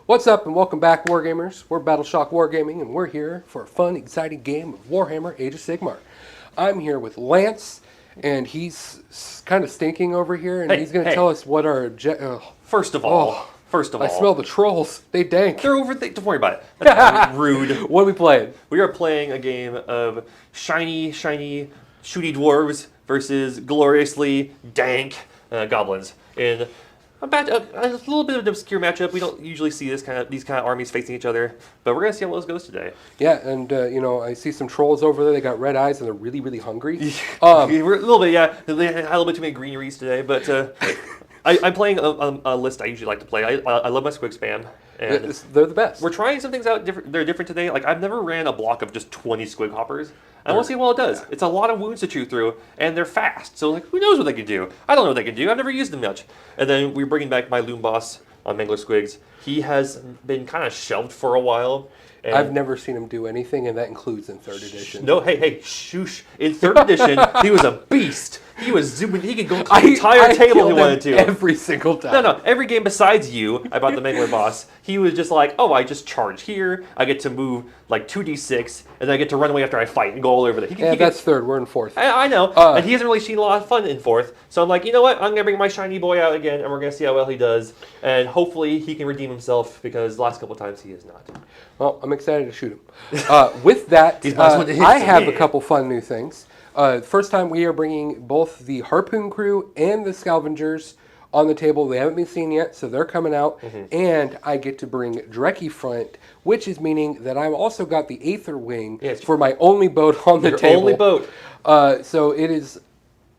What's up and welcome back, Wargamers. We're Battleshock Wargaming and we're here for a fun, exciting game of Warhammer Age of Sigmar. I'm here with Lance and he's kind of stinking over here and he's going to tell us what our First of all, I smell the trolls. They dank. they're over there. Don't worry about it. That's rude. What are we playing? We are playing a game of shiny, shooty dwarves versus gloriously dank goblins in a little bit of an obscure matchup. We don't usually see these kind of armies facing each other, but we're gonna see how those goes today. Yeah, and I see some trolls over there. They got red eyes and they're really, really hungry. We're a little bit, yeah. They had a little bit too many greeneries today, but I'm playing a list I usually like to play. I love my squig spam. And they're the best. We're trying some things out. They're different today. Like, I've never ran a block of just 20 squig hoppers. I want to see how well it does. Yeah. It's a lot of wounds to chew through, and they're fast. So, like, who knows what they can do? I don't know what they can do. I've never used them much. And then we're bringing back my loom boss on Mangler Squigs. He has been kind of shelved for a while. I've never seen him do anything, and that includes in 3rd edition. No, hey, shoosh. In 3rd edition, he was a beast. He was zooming. He could go to the entire table if he wanted to. Every single time. No. Every game besides you, I bought the Mangler boss. He was just like, oh, I just charge here. I get to move like 2d6, and then I get to run away after I fight and go all over there. That's 3rd. We're in 4th. I know. And he hasn't really seen a lot of fun in 4th. So I'm like, you know what? I'm going to bring my shiny boy out again, and we're going to see how well he does. And hopefully he can redeem himself, because the last couple of times he has not. Well, I'm excited to shoot him. With that, I have a couple fun new things. First time we are bringing both the Harpoon crew and the Scavengers on the table. They haven't been seen yet, so they're coming out. Mm-hmm. And I get to bring Drekky Front, which is meaning that I've also got the Aether Wing for my only boat on the table. Your only boat. So it is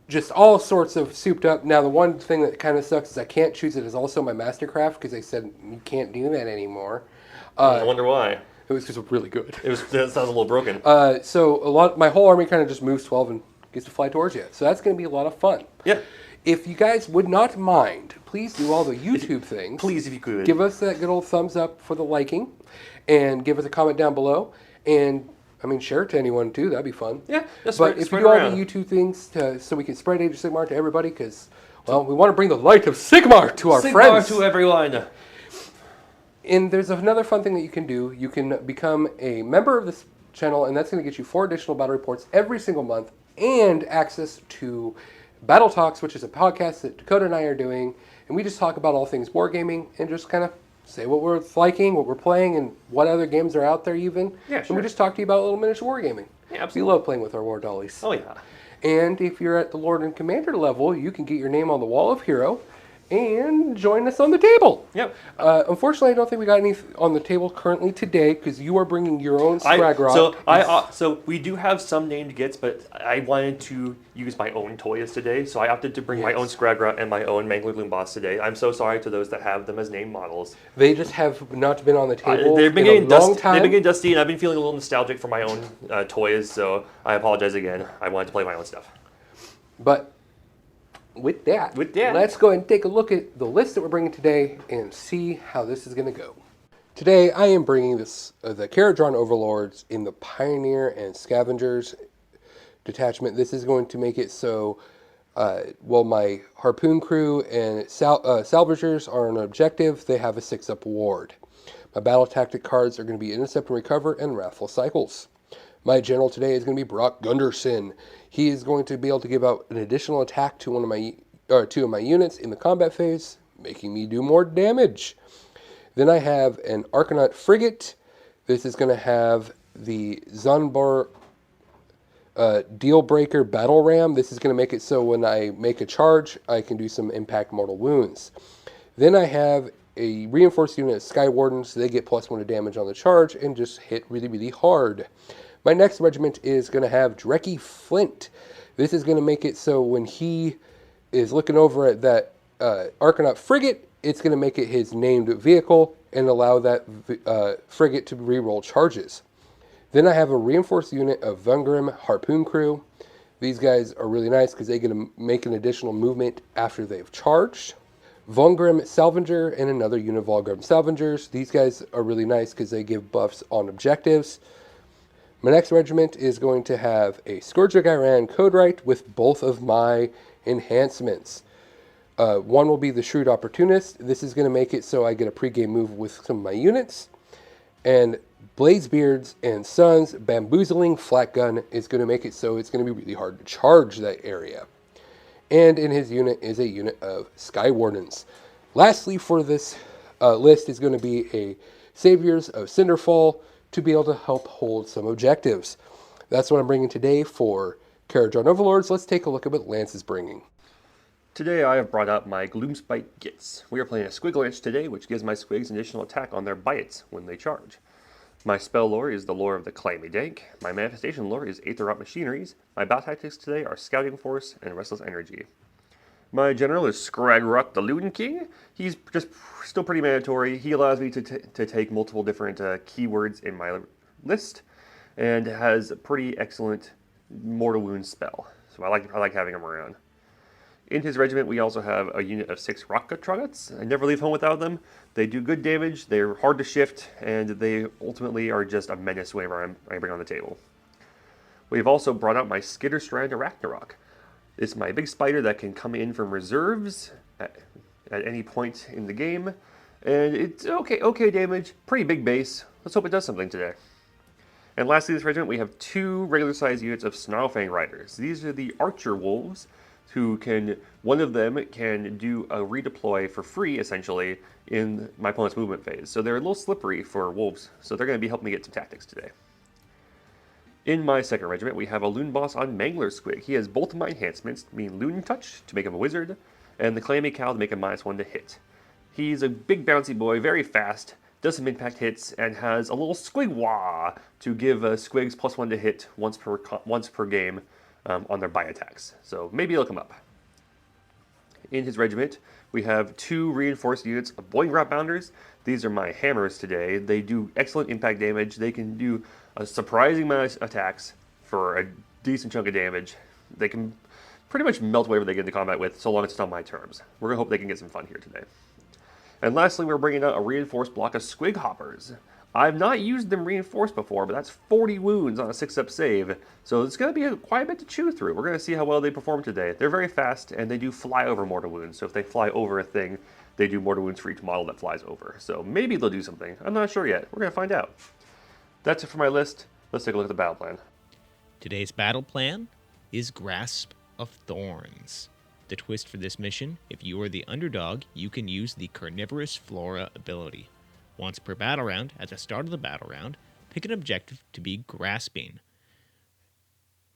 just all sorts of souped up. Now, the one thing that kind of sucks is I can't choose it as also my Mastercraft, because they said you can't do that anymore. I wonder why. It was just really good. It sounds a little broken. So my whole army kind of just moves 12 and gets to fly towards you. So that's going to be a lot of fun. Yeah. If you guys would not mind, please do all the YouTube things. Please, if you could. Give us that good old thumbs up for the liking, and give us a comment down below. And, share it to anyone too. That'd be fun. Yeah. But if you do all the YouTube things so we can spread Age of Sigmar to everybody, because, well, we want to bring the light of Sigmar to our friends. Sigmar to everyone. And there's another fun thing that you can do. You can become a member of this channel, and that's going to get you 4 additional battle reports every single month, and access to Battle Talks, which is a podcast that Dakota and I are doing. And we just talk about all things wargaming and just kind of say what we're liking, what we're playing, and what other games are out there even. Yeah, sure. And we just talk to you about a little miniature wargaming. Yeah, absolutely. We love playing with our war dollies. Oh, yeah. And if you're at the Lord and Commander level, you can get your name on the Wall of Hero and join us on the table. Yep. Unfortunately, I don't think we got any on the table currently today, because you are bringing your own Scrag. So we do have some named Gitz, but I wanted to use my own toys today, so I opted to bring my own Scrag and my own Mangler Loom Boss today. I'm so sorry to those that have them as named models. They just have not been on the table they've been in a long time. They've been getting dusty, and I've been feeling a little nostalgic for my own toys, so I apologize again. I wanted to play my own stuff. But with that, let's go ahead and take a look at the list that we're bringing today and see how this is going to go. Today, I am bringing the Kharadron Overlords in the Pioneer and Scavengers detachment. This is going to make it so, my Harpoon crew and Salvagers are on an objective. They have a 6-up ward. My battle tactic cards are going to be Intercept and Recover and Wrathful Cycles. My general today is going to be Brock Gunderson. He is going to be able to give out an additional attack to two of my units in the combat phase, making me do more damage. Then I have an Arcanaut Frigate. This is going to have the Zunbar Dealbreaker Battle Ram. This is going to make it so when I make a charge, I can do some impact mortal wounds. Then I have a reinforced unit of Sky Wardens. They get +1 to damage on the charge and just hit really, really hard. My next regiment is going to have Drekky Flint. This is going to make it so when he is looking over at that Arcanaut Frigate, it's going to make it his named vehicle and allow that frigate to reroll charges. Then I have a reinforced unit of Vungrim Harpoon crew. These guys are really nice because they get to make an additional movement after they've charged. Vungrim Salvager and another unit of Vungrim Salvagers. These guys are really nice because they give buffs on objectives. My next regiment is going to have a Scourge of Iran Codewright with both of my enhancements. One will be the Shrewd Opportunist. This is going to make it so I get a pregame move with some of my units. And Blazebeards and Sons Bamboozling Flat Gun is going to make it so it's going to be really hard to charge that area. And in his unit is a unit of Sky Wardens. Lastly for this list is going to be a Saviors of Cinderfall to be able to help hold some objectives. That's what I'm bringing today for Kharadron Overlords. Let's take a look at what Lance is bringing. Today I have brought up my Gloomspite Gitz. We are playing a Squig Lance today, which gives my Squigs an additional attack on their bites when they charge. My spell lore is the lore of the Clammy Dank. My manifestation lore is aether-powered machineries. My battle tactics today are Scouting Force and Restless Energy. My general is Skragrut the Loon King. He's just still pretty mandatory. He allows me to take multiple different keywords in my list and has a pretty excellent mortal wound spell. So I like having him around. In his regiment, we also have a unit of 6 rocket Trogots. I never leave home without them. They do good damage, they're hard to shift, and they ultimately are just a menace whenever I bring on the table. We've also brought out my Skitterstrand Arachnarok. It's my big spider that can come in from reserves at any point in the game, and it's okay damage, pretty big base. Let's hope it does something today. And lastly, this regiment, we have 2 regular-sized units of Snarlfang Riders. These are the Archer Wolves, who one of them can do a redeploy for free, essentially, in my opponent's movement phase. So they're a little slippery for wolves, so they're going to be helping me get some tactics today. In my second regiment, we have a Loon Boss on Mangler Squig. He has both of my enhancements, mean Loon Touch to make him a wizard, and the Clammy Cow to make him -1 to hit. He's a big bouncy boy, very fast, does some impact hits, and has a little Squig-wah to give Squigs +1 to hit once per game. On their bite attacks. So maybe it'll come up. In his regiment, we have 2 reinforced units of Boiling Rat Bounders. These are my hammers today. They do excellent impact damage. They can do a surprising amount of attacks for a decent chunk of damage. They can pretty much melt whatever they get into combat with, so long as it's on my terms. We're going to hope they can get some fun here today. And lastly, we're bringing out a reinforced block of Squig Hoppers. I've not used them reinforced before, but that's 40 wounds on a 6-up save, so it's going to be quite a bit to chew through. We're going to see how well they perform today. They're very fast, and they do fly over mortal wounds, so if they fly over a thing, they do mortal wounds for each model that flies over. So maybe they'll do something. I'm not sure yet. We're going to find out. That's it for my list. Let's take a look at the battle plan. Today's battle plan is Grasp of Thorns. The twist for this mission, if you are the underdog, you can use the Carnivorous Flora ability. Once per battle round, at the start of the battle round, pick an objective to be grasping.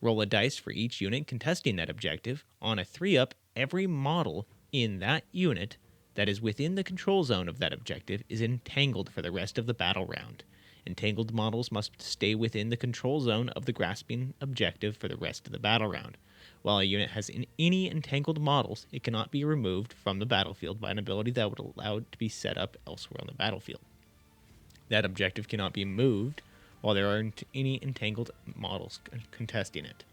Roll a dice for each unit contesting that objective. On a 3-up, every model in that unit that is within the control zone of that objective is entangled for the rest of the battle round. Entangled models must stay within the control zone of the grasping objective for the rest of the battle round. While a unit has any entangled models, it cannot be removed from the battlefield by an ability that would allow it to be set up elsewhere on the battlefield. That objective cannot be moved while there are any entangled models contesting it.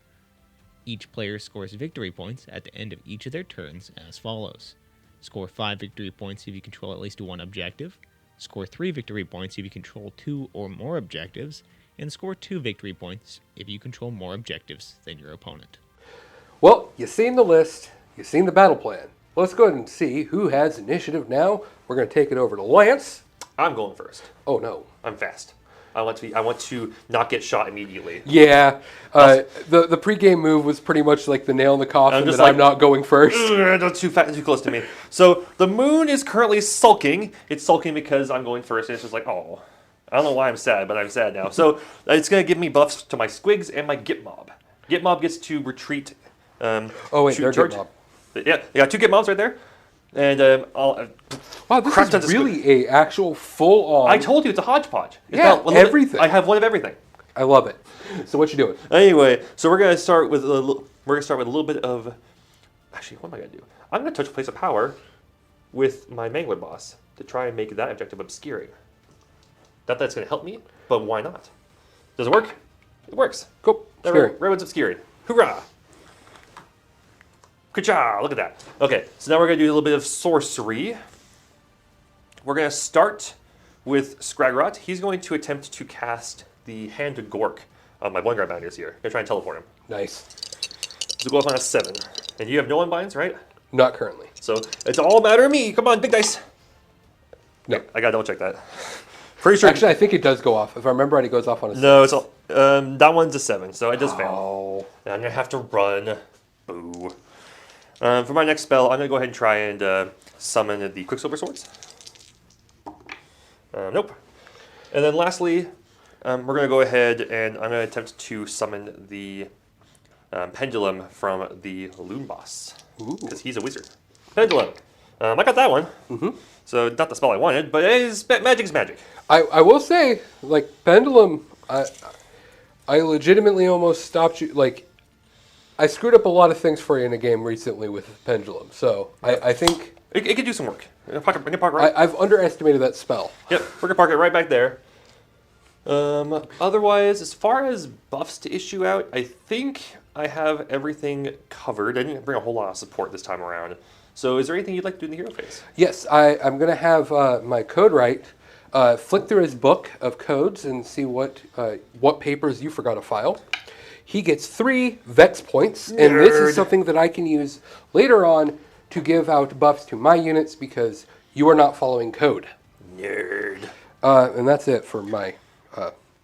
Each player scores victory points at the end of each of their turns as follows. Score 5 victory points if you control at least 1 objective, score 3 victory points if you control 2 or more objectives, and score 2 victory points if you control more objectives than your opponent. Well, you've seen the list, you've seen the battle plan. Let's go ahead and see who has initiative now. We're going to take it over to Lance. I'm going first. Oh, no. I'm fast. I want to not get shot immediately. Yeah. The pregame move was pretty much like the nail in the coffin that I'm not going first. That's too close to me. So the moon is currently sulking. It's sulking because I'm going first, and it's just like, oh. I don't know why I'm sad, but I'm sad now. So it's going to give me buffs to my Squigs and my Git Mob. Git Mob gets to retreat. Oh, wait, they're Git Mob. Yeah, 2 Git Mobs right there. And wow, this is really a actual full-on... I told you, it's a hodgepodge. It's everything. I have one of everything. I love it. So what you doing? Anyway, so we're gonna start with a little bit of. Actually, what am I gonna do? I'm gonna touch place of power with my Mangler boss to try and make that objective obscuring. That's gonna help me, but why not? Does it work? It works. Cool. Everyone's obscuring. Hoorah! Good job. Look at that. Okay, so now we're gonna do a little bit of sorcery. We're gonna start with Skragrot. He's going to attempt to cast the Hand to Gork on my Boiling Rat Bounders here. I'm gonna try and teleport him. Nice. So go up on a 7. And you have no unbinds, right? Not currently. So it's all a matter of me. Come on, big dice. No. I gotta double check that. Pretty sure. Actually, I think it does go off. If I remember right, it goes off on a 6. No, it's all. That one's a 7, so it does fail. Oh. And I'm gonna have to run. Boo. For my next spell, I'm gonna go ahead and try and summon the Quicksilver Swords. Nope. And then lastly, we're gonna go ahead and I'm gonna attempt to summon the Pendulum from the Loon Boss. Because he's a wizard. Pendulum. I got that one. So not the spell I wanted, but magic is magic. I will say, like, Pendulum, I legitimately almost stopped you. Like, I screwed up a lot of things for you in a game recently with Pendulum. So I think It could do some work. Right. I've underestimated that spell. Yep, we're gonna park it right back there. Otherwise, as far as buffs to issue out, I think I have everything covered. I didn't bring a whole lot of support this time around. So is there anything you'd like to do in the hero phase? Yes, I'm going to have my code write flick through his book of codes and see what papers you forgot to file. He gets 3 Vex points, and this is something that I can use later on to give out buffs to my units because you are not following code. Nerd. And that's it for my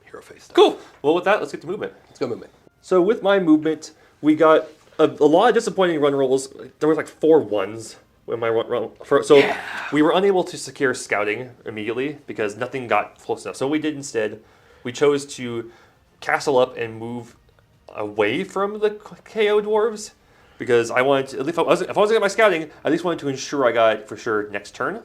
hero phase stuff. Cool. Well, with that, let's get to movement. Let's go movement. So with my movement, we got a lot of disappointing run rolls. There was like 4 ones in my run. We were unable to secure scouting immediately because nothing got close enough. So what we did instead, we chose to castle up and move away from the KO dwarves because I wanted to, if I was going to get my scouting, I at least wanted to ensure I got it for sure next turn.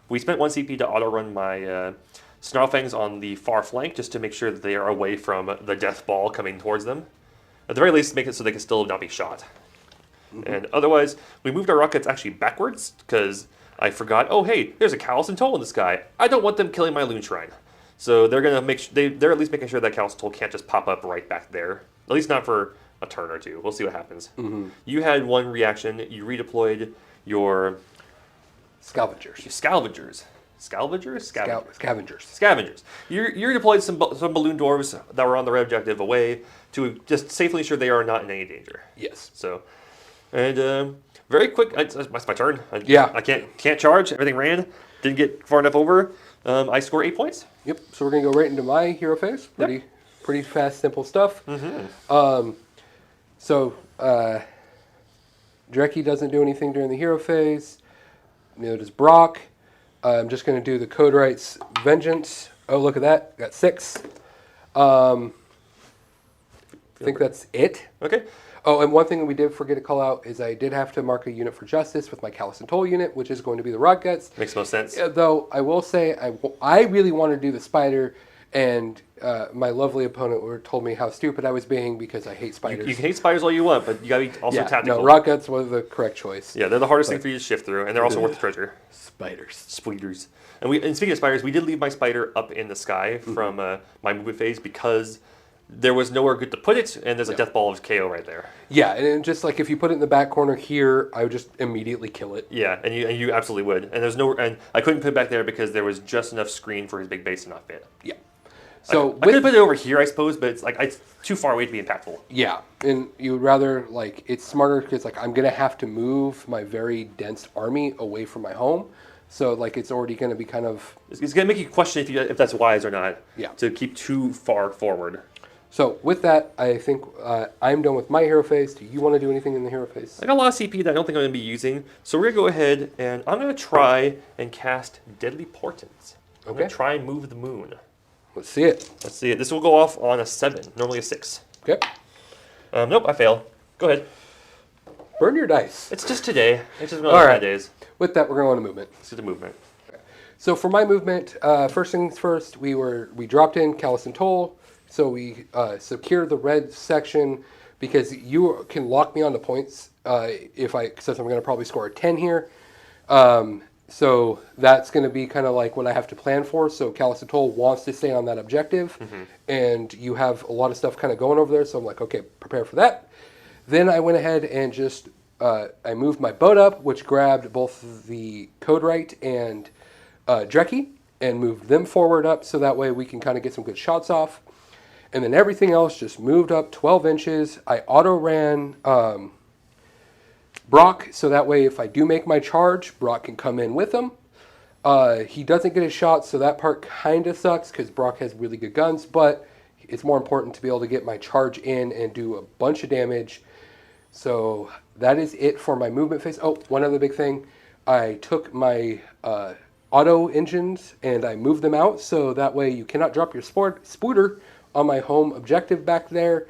We spent 1 CP to auto run my Snarlfangs on the far flank just to make sure that they are away from the death ball coming towards them. At the very least, make it so they can still not be shot. And otherwise, we moved our rockets actually backwards because I forgot, oh hey, there's a Callous and Toll in the sky. I don't want them killing my Loon Shrine. So they're going to they're at least making sure that Callous and Toll can't just pop up right back there. At least not for a turn or two. We'll see what happens. You had 1 reaction. You redeployed your Scavengers. Scavengers. You deployed some balloon dwarves that were on the red objective away to just safely ensure they are not in any danger. Yes. So, and very quick. That's my turn. Yeah. I can't charge. Everything ran. Didn't get far enough over. I score 8 points. Yep. So we're gonna go right into my hero phase. Pretty fast, simple stuff. So Drekkie doesn't do anything during the hero phase. Neither does Brock. I'm just going to do the code rights Vengeance. Oh, look at that. Got 6. I think that's it. Okay. Oh, and one thing that we did forget to call out is I did have to mark a unit for Justice with my Callous and Toll unit, which is going to be the Rot Guts. Makes most sense. Though I will say I really want to do the Spider, and my lovely opponent told me how stupid I was being because I hate spiders. You can hate spiders all you want, but you got to be also tactical. No, Rot Guts was the correct choice. Yeah, they're the hardest thing for you to shift through, and they're also worth the treasure. Spiders. And speaking of spiders, we did leave my spider up in the sky from my movement phase because there was nowhere good to put it, and there's a death ball of KO right there. Yeah, and just like if you put it in the back corner here, I would just immediately kill it. Yeah, and you absolutely would. And I couldn't put it back there because there was just enough screen for his big base to not fit. Yeah. So I could put it over here, I suppose, but it's too far away to be impactful. Yeah, and you would rather it's smarter because I'm gonna have to move my very dense army away from my home, so it's already gonna be kind of. It's gonna make you question if that's wise or not. Yeah. To keep too far forward. So with that, I think I'm done with my hero phase. Do you want to do anything in the hero phase? I got a lot of CP that I don't think I'm gonna be using, so we're gonna go ahead and I'm gonna try and cast Deadly Portents. I'm gonna try and move the moon. Let's see it. Let's see it. This will go off on a 7, normally a 6. Okay. Nope, I fail. Go ahead. Burn your dice. It's just today. It's just one of those bad days. With that, we're going to movement. Let's do the movement. So for my movement, first things first, we dropped in Callous and Toll, so we secured the red section because you can lock me onto points since I'm going to probably score a 10 here. So that's going to be kind of like what I have to plan for. So Callous and Toll wants to stay on that objective, and you have a lot of stuff kind of going over there. So I'm like, okay, prepare for that. Then I went ahead and just I moved my boat up, which grabbed both the Code Right and Drekkie, and moved them forward up so that way we can kind of get some good shots off. And then everything else just moved up 12 inches. I auto ran Brock, so that way if I do make my charge, Brock can come in with them. He doesn't get a shot, so that part kind of sucks because Brock has really good guns, but it's more important to be able to get my charge in and do a bunch of damage. So that is it for my movement phase. Oh, one other big thing. I took my auto engines and I moved them out, so that way you cannot drop your spooter on my home objective back there,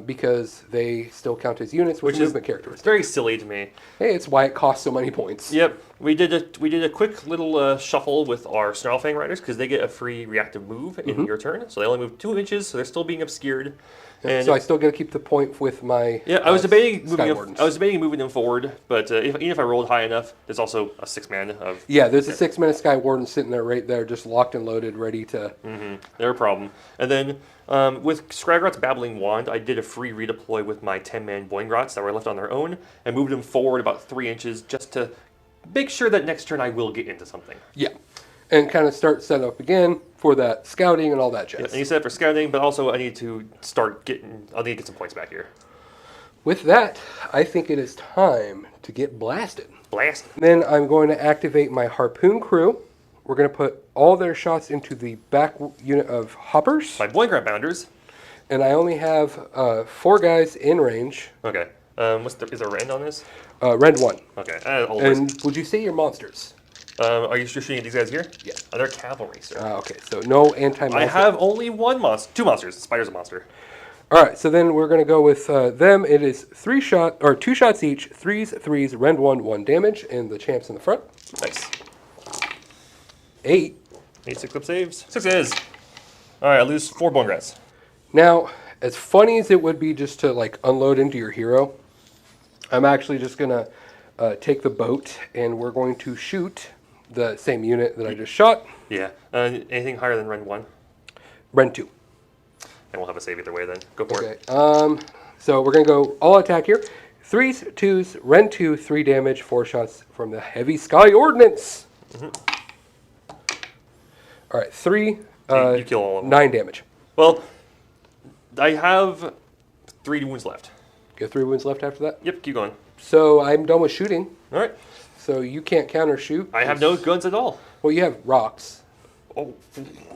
because they still count as units with movement characteristics. It's very silly to me. Hey, it's why it costs so many points. Yep, we did a quick little shuffle with our Snarlfang Riders because they get a free reactive move in your turn, so they only move 2 inches, so they're still being obscured. And so I still got to keep the point with my I was debating Skywardens. moving them forward, but even if I rolled high enough, there's also a 6-man of... Yeah, there's a 6-man Sky Warden sitting there right there, just locked and loaded, ready to... They're a problem. And then with Skragrot's Babbling Wand, I did a free redeploy with my 10-man Boingrots that were left on their own, and moved them forward about 3 inches just to make sure that next turn I will get into something. Yeah, and kind of start set up again for that scouting and all that jazz. Yeah, and you set up for scouting, but also I need to I'll need to get some points back here. With that, I think it is time to get blasted. Blast. Then I'm going to activate my Harpoon crew. We're going to put all their shots into the back unit of hoppers. My Boingrat Bounders. And I only have 4 guys in range. Okay. Is there a rend on this? Rend 1. Okay. And would you say your monsters? Are you shooting at these guys here? Yeah. Oh, they're cavalry, sir. Okay, so no anti-monster. I have only 2 monsters. The spider's a monster. All right, so then we're going to go with them. It is 2 shots each, 3s, rend 1, 1 damage, and the champs in the front. Nice. 8. 8 6-up saves. 6s. All right, I lose 4 Boingrats. Now, as funny as it would be just to like unload into your hero, I'm actually just going to take the boat, and we're going to shoot the same unit that I just shot. Yeah. Anything higher than rend 1? Rend 2. And we'll have a save either way then. Go for it. So we're going to go all attack here. 3s, 2s, rend 2, 3 damage, 4 shots from the heavy sky ordnance. All right, 3, you kill all of them. 9 damage. Well, I have 3 wounds left. You have 3 wounds left after that? Yep, keep going. So I'm done with shooting. All right. So you can't counter shoot. I have no guns at all. Well, you have rocks. Oh,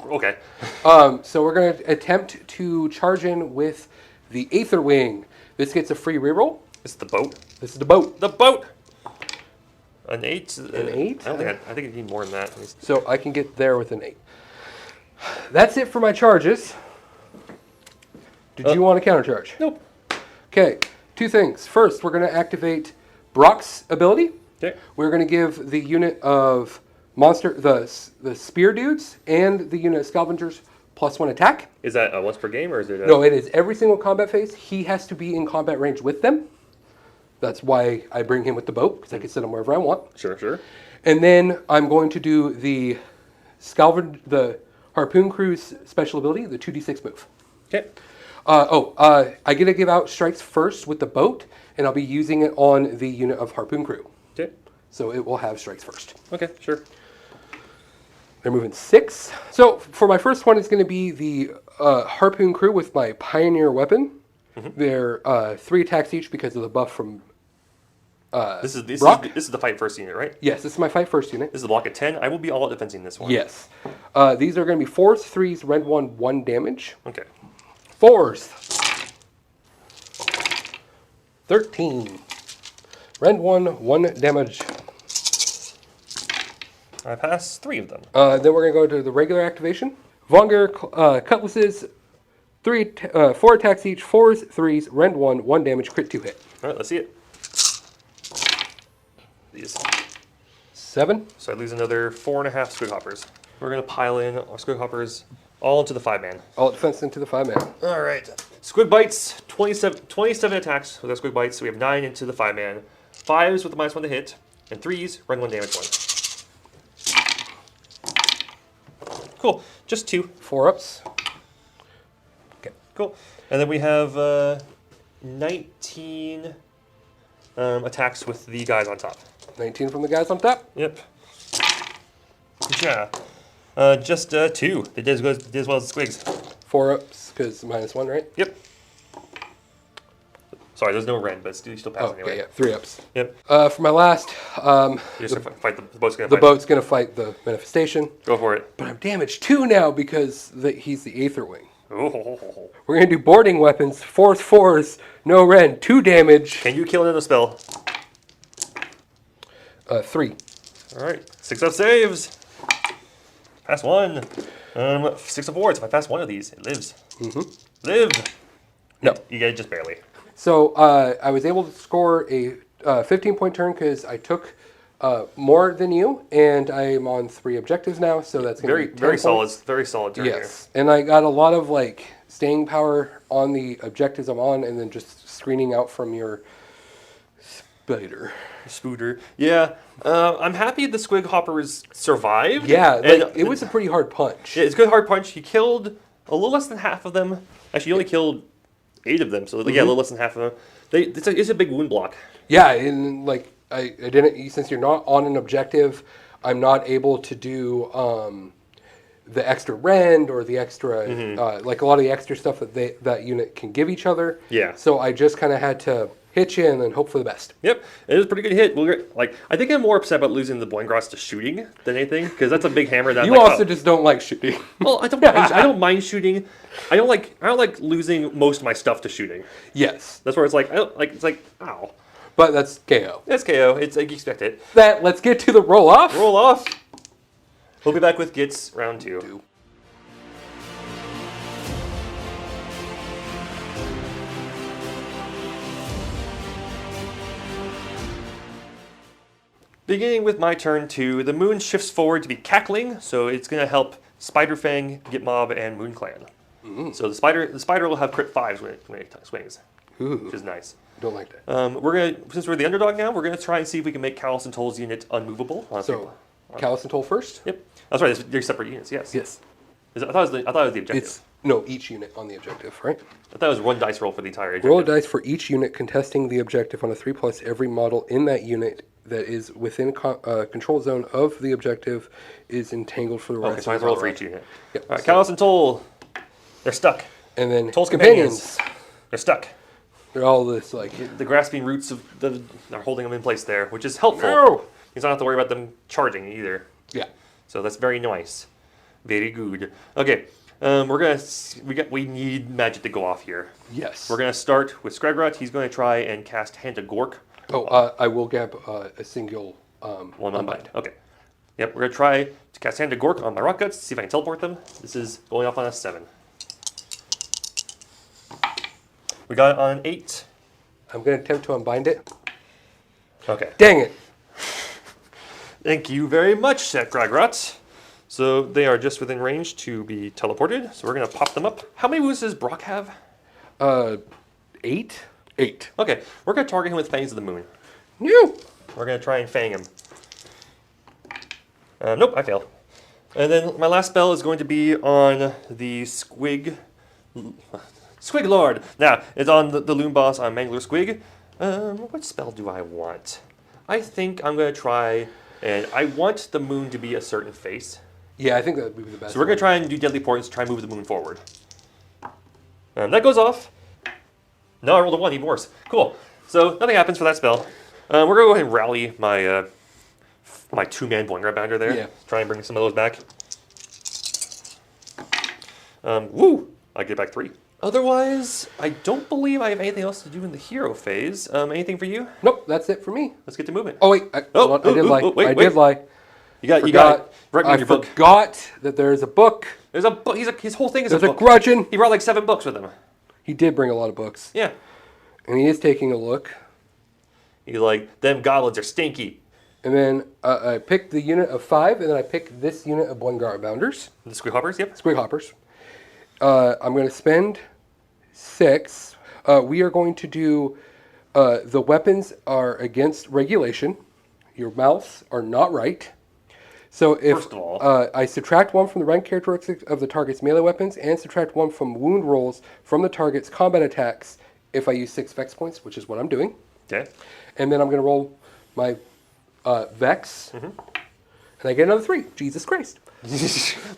okay. So we're going to attempt to charge in with the Aether Wing. This gets a free reroll. This is the boat. This is the boat. The boat! An 8? An 8? I think I need more than that. So I can get there with an 8. That's it for my charges. Did you want to countercharge? Nope. Okay, 2 things. First, we're going to activate Brock's ability. Okay. We're going to give the unit of the spear dudes and the unit of scavengers +1 attack. Is that once per game, or is it? No, it is every single combat phase. He has to be in combat range with them. That's why I bring him with the boat, because I can set him wherever I want. Sure. And And then I'm going to do the Harpoon Crew's special ability, the 2d6 move. Okay. I get to give out strikes first with the boat, and I'll be using it on the unit of Harpoon Crew. Okay. So it will have strikes first. Okay, sure. They're moving 6. So for my first one, it's going to be the Harpoon Crew with my Pioneer weapon. They're 3 attacks each because of the buff from This is the fight first unit, right? Yes, this is my fight first unit. This is a block of 10. I will be all out defending this one. Yes. These are going to be 4s, 3s, rend 1, 1 damage. Okay. 4s. 13. Rend 1, 1 damage. I passed 3 of them. Then we're going to go to the regular activation. Vonger cutlasses, 4 attacks each, 4s, 3s, rend 1, 1 damage, crit 2 hit. All right, let's see it. These. 7. So I lose another 4.5 squig hoppers. We're going to pile in our squig hoppers all into the 5-man. All defense into the 5-man. All right. Squig bites, 27 attacks with our squig bites. So we have 9 into the 5-man. 5s with the -1 to hit, and 3s, rend 1, damage 1. Cool. Just 2. 4 ups. Okay. Cool. And then we have 19 attacks with the guys on top. 19 from the guys on top. Yep. Yeah. Just 2. They did as well as the squigs. 4 ups because -1, right? Yep. Sorry, there's no rend, but you still pass Oh, anyway. okay, yeah, 3 ups. Yep. For my last, You're just gonna fight the boat's gonna the fight. boat's going to fight the manifestation. Go for it. But I'm damaged 2 now because he's the Aether Wing. Oh. We're going to do boarding weapons, force 4s, no rend, 2 damage. Can you kill another spell? 3. All right. 6 up saves. Pass 1. 6 of wards. If I pass 1 of these, it lives. Live. No. You get it just barely. So I was able to score a 15-point turn because I took more than you, and I'm on 3 objectives now, so that's going to be 10 Very solid. points. Very solid turn Yes, and I got a lot of like staying power on the objectives I'm on, and then just screening out from your spider. Spooter. Yeah. I'm happy the squig hoppers survived. Yeah, And like, it was a pretty hard punch. Yeah, it's a good hard punch. He killed a little less than half of them. Actually, he only killed 8 of them, so yeah, a little less than half of them. It's a big wound block. Yeah, and like I didn't, since you're not on an objective, I'm not able to do the extra rend or the extra like a lot of the extra stuff that that unit can give each other. Yeah. So I just kind of had to hit you and then hope for the best. Yep, it was a pretty good hit. I think I'm more upset about losing the grots to shooting than anything, because that's a big hammer. That You also just don't like shooting. Well, I don't mind shooting. I don't like losing most of my stuff to shooting. Yes, That's where it's like ow. but that's KO. That's KO. It's like you expect it. Let's get to the roll off. Roll off. We'll be back with Gitz round 2. Beginning with my turn 2, the moon shifts forward to be cackling, so it's going to help Spiderfang, Gitmob, and Moon Clan. So the spider will have crit 5s when it swings, which is nice. Don't like that. Since we're the underdog now, we're gonna try and see if we can make Callus and Toll's unit unmovable. So, Callus and Toll first. Yep, that's right. They're separate units. Yes. Yes. I thought it was the objective. Each unit on the objective, right? I thought it was 1 dice roll for the entire objective. Roll a dice for each unit contesting the objective on a 3+. Every model in that unit that is within control zone of the objective is entangled for the rest Okay, of so I have the to roll for round. each unit. Yep, All right, so- Callus and Toll, they're stuck. And then Toll's companions, they're stuck. They're all this like. The grasping roots are holding them in place there, which is helpful. No! You don't have to worry about them charging either. Yeah. So that's very nice. Very good. Okay, we need magic to go off here. Yes. We're gonna start with Skregrot. He's going to try and cast Hand of Gork. Oh, I will grab a single One unbind. unbind. Okay. Yep, we're gonna try to cast Hand of Gork on my rock guts. See if I can teleport them. This is going off on a 7. We got it on an 8. I'm going to attempt to unbind it. Okay. Dang it. Thank you very much, Skregrot. So they are just within range to be teleported. So we're gonna pop them up. How many wounds does Brock have? 8? 8. Okay, we're gonna target him with Fangs of the Moon. No. We're gonna try and fang him. Nope, I failed. And then my last spell is going to be on the Squig Lord. Now, it's on the Loon Boss on Mangler Squig. What spell do I want? I think I'm gonna try, and I want the moon to be a certain face. Yeah, I think that would be the best. So we're gonna try and do Deadly Portents to try and move the moon forward. That goes off. No, I rolled a 1, even worse. Cool. So nothing happens for that spell. We're gonna go ahead and rally my my 2-man Boingrab Bounder there. Yeah. Try and bring some of those back. Woo! I get back 3. Otherwise, I don't believe I have anything else to do in the hero phase. Anything for you? Nope, that's it for me. Let's get to movement. Oh wait, I did lie. wait, I wait. did lie. You got it. Right I in your book. forgot that there's a book. There's a book. His whole thing is There's a a book. grudgeon. He brought like 7 books with him. He did bring a lot of books, Yeah. and he is taking a look. He's like, them goblins are stinky. And then I picked the unit of 5, and then I picked this unit of Boingrab Bounders, The Squig Hoppers, yep. Squig Hoppers. I'm going to spend 6. We are going to do the weapons are against regulation. Your mouths are not right. So if First of all. I subtract 1 from the rank characteristics of the target's melee weapons and subtract 1 from wound rolls from the target's combat attacks if I use 6 Vex points, which is what I'm doing. Okay. And then I'm going to roll my Vex, and I get another 3. Jesus Christ.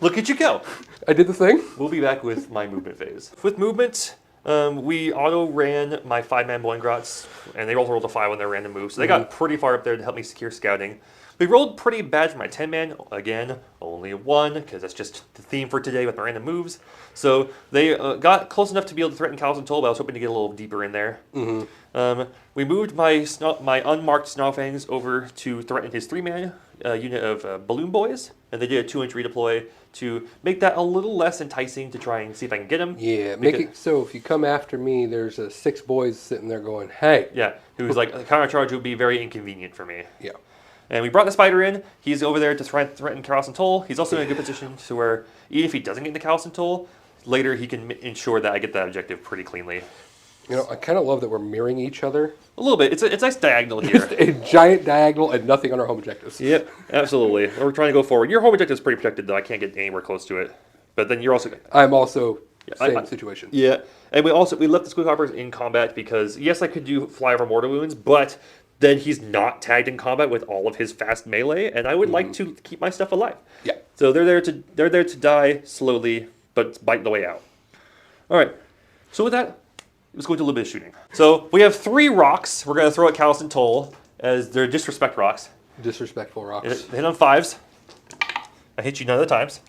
Look at you go. I did the thing. We'll be back with my movement phase. With movement, We auto ran my 5-man bowling grots, and they all rolled a 5 on their random move, so they got pretty far up there to help me secure scouting. We rolled pretty bad for my 10-man. Again, only 1, because that's just the theme for today with my random moves. So they got close enough to be able to threaten Callus and Toll, but I was hoping to get a little deeper in there. We moved my unmarked Snarlfangs over to threaten his 3-man unit of Balloon Boys, and they did a 2-inch redeploy to make that a little less enticing to try and see if I can get him. Yeah, make it so if you come after me, there's 6 boys sitting there going, hey. Yeah, who's like, a counter charge would be very inconvenient for me. Yeah. And we brought the spider in. He's over there to threaten Callus and Toll. He's also in a good position to where, even if he doesn't get into Callus and Toll, later he can ensure that I get that objective pretty cleanly. You know, I kind of love that we're mirroring each other. A little bit. It's a nice diagonal here. Just a giant diagonal and nothing on our home objectives. Yep, absolutely. We're trying to go forward. Your home objective is pretty protected, though. I can't get anywhere close to it. But then you're also... I'm also same situation. Yeah, and we left the Squig Hoppers in combat because, yes, I could do fly over mortar wounds, but then he's not tagged in combat with all of his fast melee, and I would like to keep my stuff alive. Yeah. So they're there to die slowly, but bite the way out. All right. So with that, let's go into a little bit of shooting. So we have 3 rocks we're going to throw at Callus and Toll as they're disrespect rocks. Disrespectful rocks. Hit on 5s. I hit you none of the times.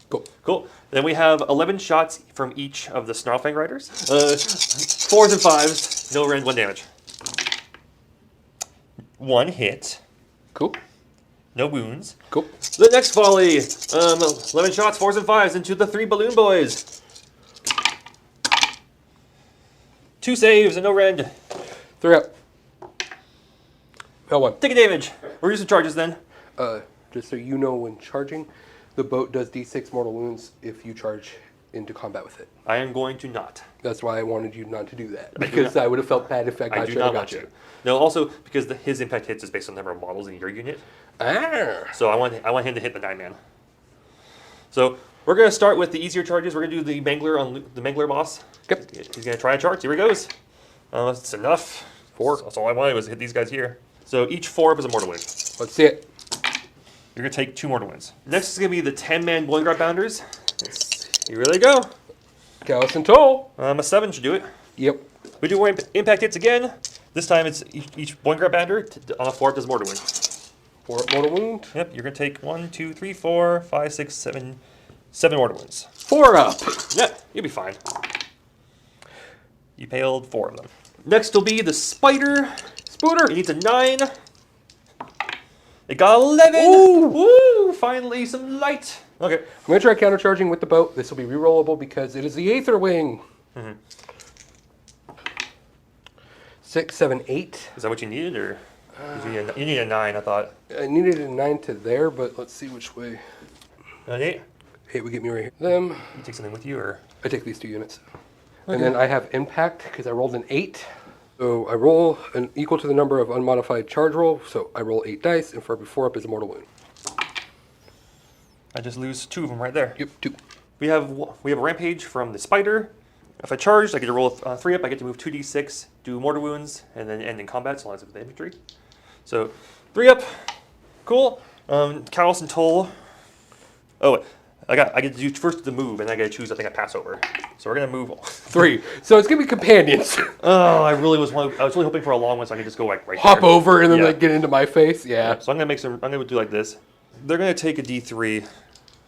Cool. Then we have 11 shots from each of the Snarlfang Riders. 4s and 5s. No rend, 1 damage. 1 hit. Cool. No wounds. Cool. The next volley. 11 shots, 4s and 5s into the 3 Balloon Boys. 2 saves and no rend. 3 up. L1. Take a damage. We're using charges then. Just so you know, when charging, the boat does D6 mortal wounds if you charge into combat with it. I am going to not. That's why I wanted you not to do that. Because I would have felt bad if I got you. I got you. No, also because his impact hits is based on the number of models in your unit. So I want him to hit the 9-man. So we're going to start with the easier charges. We're going to do the Mangler on the Mangler boss. Yep. He's going to try a charge. Here he goes. It's enough. 4. That's all I wanted was to hit these guys here. So each 4 up is a mortal wound. Let's see it. You're going to take 2 mortal wounds. Next is going to be the 10-man Bowling Grot Bounders. Here they go. Callus and Toll. A 7 should do it. Yep. We do more impact hits again. This time it's each Bowling Grot Bounder on a 4 does mortal wound. 4 mortal wound. Yep, you're going to take 1, 2, 3, 4, 5, 6, 7, 7 mortal wounds. 4 up. Yep, you'll be fine. You paled 4 of them. Next will be the Spider. Spooter. It needs a 9. It got 11. Ooh. Woo! Finally some light. Okay. I'm going to try countercharging with the boat. This will be rerollable because it is the Aether Wing. 6, 7, 8. Is that what you needed, or you need a 9? I thought. I needed a 9 to there, but let's see which way. An 8. 8 would get me right here. Them. You take something with you, or I take these 2 units. Okay. And then I have impact because I rolled an 8. So I roll an equal to the number of unmodified charge roll. So I roll 8 dice, and for every 4 up is a mortal wound. I just lose 2 of them right there. Yep, 2. We have a rampage from the Spider. If I charged, I get to roll 3 up. I get to move 2d6, do mortar wounds, and then end in combat, so long as it's with infantry. So 3 up, cool. Callus and Toll. Oh, I get to do first the move, and I get to choose. I think I pass over. So we're gonna move 3. So it's gonna be companions. Oh, I was really hoping for a long one, so I could just go like right hop there. over and then like get into my face. Yeah. So I'm gonna do like this. They're gonna take a d3.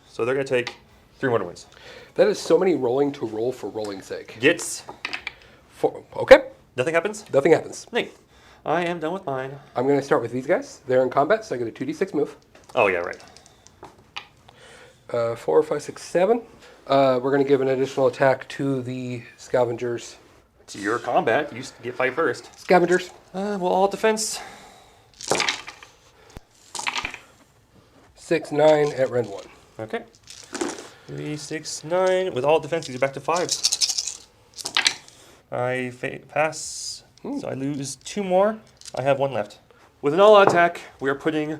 So they're gonna take 3 mortar wounds. That is so many rolling to roll for rolling's sake. Gitz. 4. Okay. Nothing happens. Nothing happens. Neat. I am done with mine. I'm going to start with these guys. They're in combat, so I get a 2d6 move. Oh yeah, right. 4, 5, 6, 7. We're going to give an additional attack to the scavengers. It's your combat. You get fight first. Scavengers. Well, all defense. 6, 9 at rend 1. Okay. 3, 6, 9. With all defense, these are back to 5s. I pass, so I lose 2 more. I have 1 left. With an all-out attack, we are putting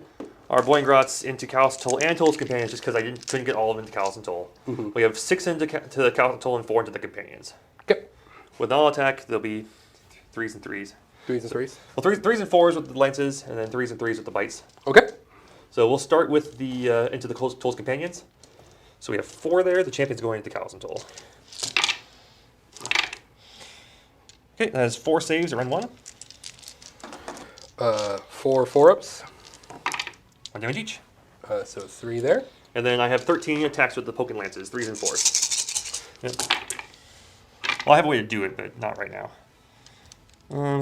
our Bowling Grots into Callus and Toll and Toll's companions, just because I couldn't get all of them into Callus and Toll. We have 6 into the Callus and Toll and 4 into the companions. Okay. With an all attack, there'll be 3s and 3s. 3s and 3s? Well, 3s and 4s with the lances, and then 3s and 3s with the bites. Okay. So we'll start with the into the Toll's companions. So we have 4 there. The champion's going into Callus and Toll. Okay, that has 4 saves at run 1. 4 4-ups. 1 damage each. So 3 there. And then I have 13 attacks with the poking lances, 3s and 4s. Yep. Well, I have a way to do it, but not right now.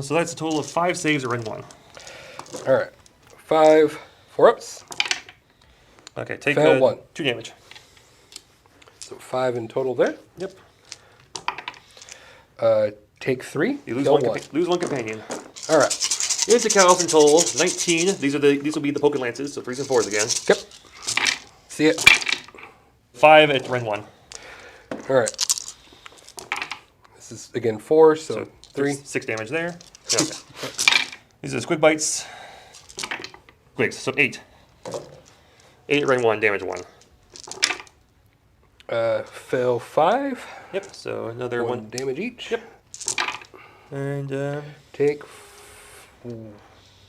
So that's a total of 5 saves at run 1. All right. 5 4-ups. Okay, take Fail 1. 2 damage. So 5 in total there. Yep. Take 3. You lose kill lose one companion. All right. Into cows in total, 19. These will be the poking lances, so 3s and 4s again. Yep. See it. 5 at run 1. All right. This is again 4, so 3. 6 damage there. Okay. These are the squig bites. Squigs, so 8. 8 at run 1, damage 1. Fail 5. Yep, so another 1 damage each. Yep. And Take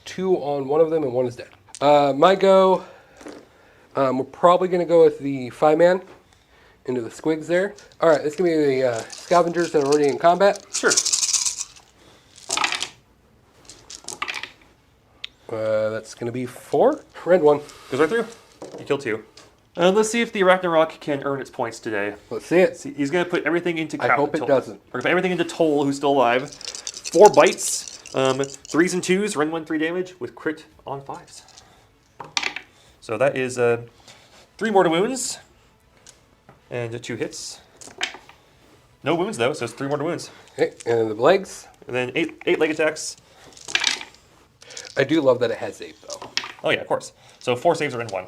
2 on one of them, and 1 is dead. My go. We're probably going to go with the 5-man into the squigs there. All right, it's going to be the scavengers that are already in combat. sure. That's going to be 4. Red 1. Goes right through. You kill 2. Let's see if the Ragnarok can earn its points today. Let's see it. See, he's going to put everything into I hope it doesn't. We're going to put everything into Toll, who's still alive. 4 bites, 3s and 2s, run 1, 3 damage with crit on 5s. So that is 3 mortal wounds and 2 hits. No wounds though, so it's 3 mortal wounds. Okay, and the legs. And then 8 leg attacks. I do love that it has 8 though. Oh yeah, of course. So 4 saves are in 1.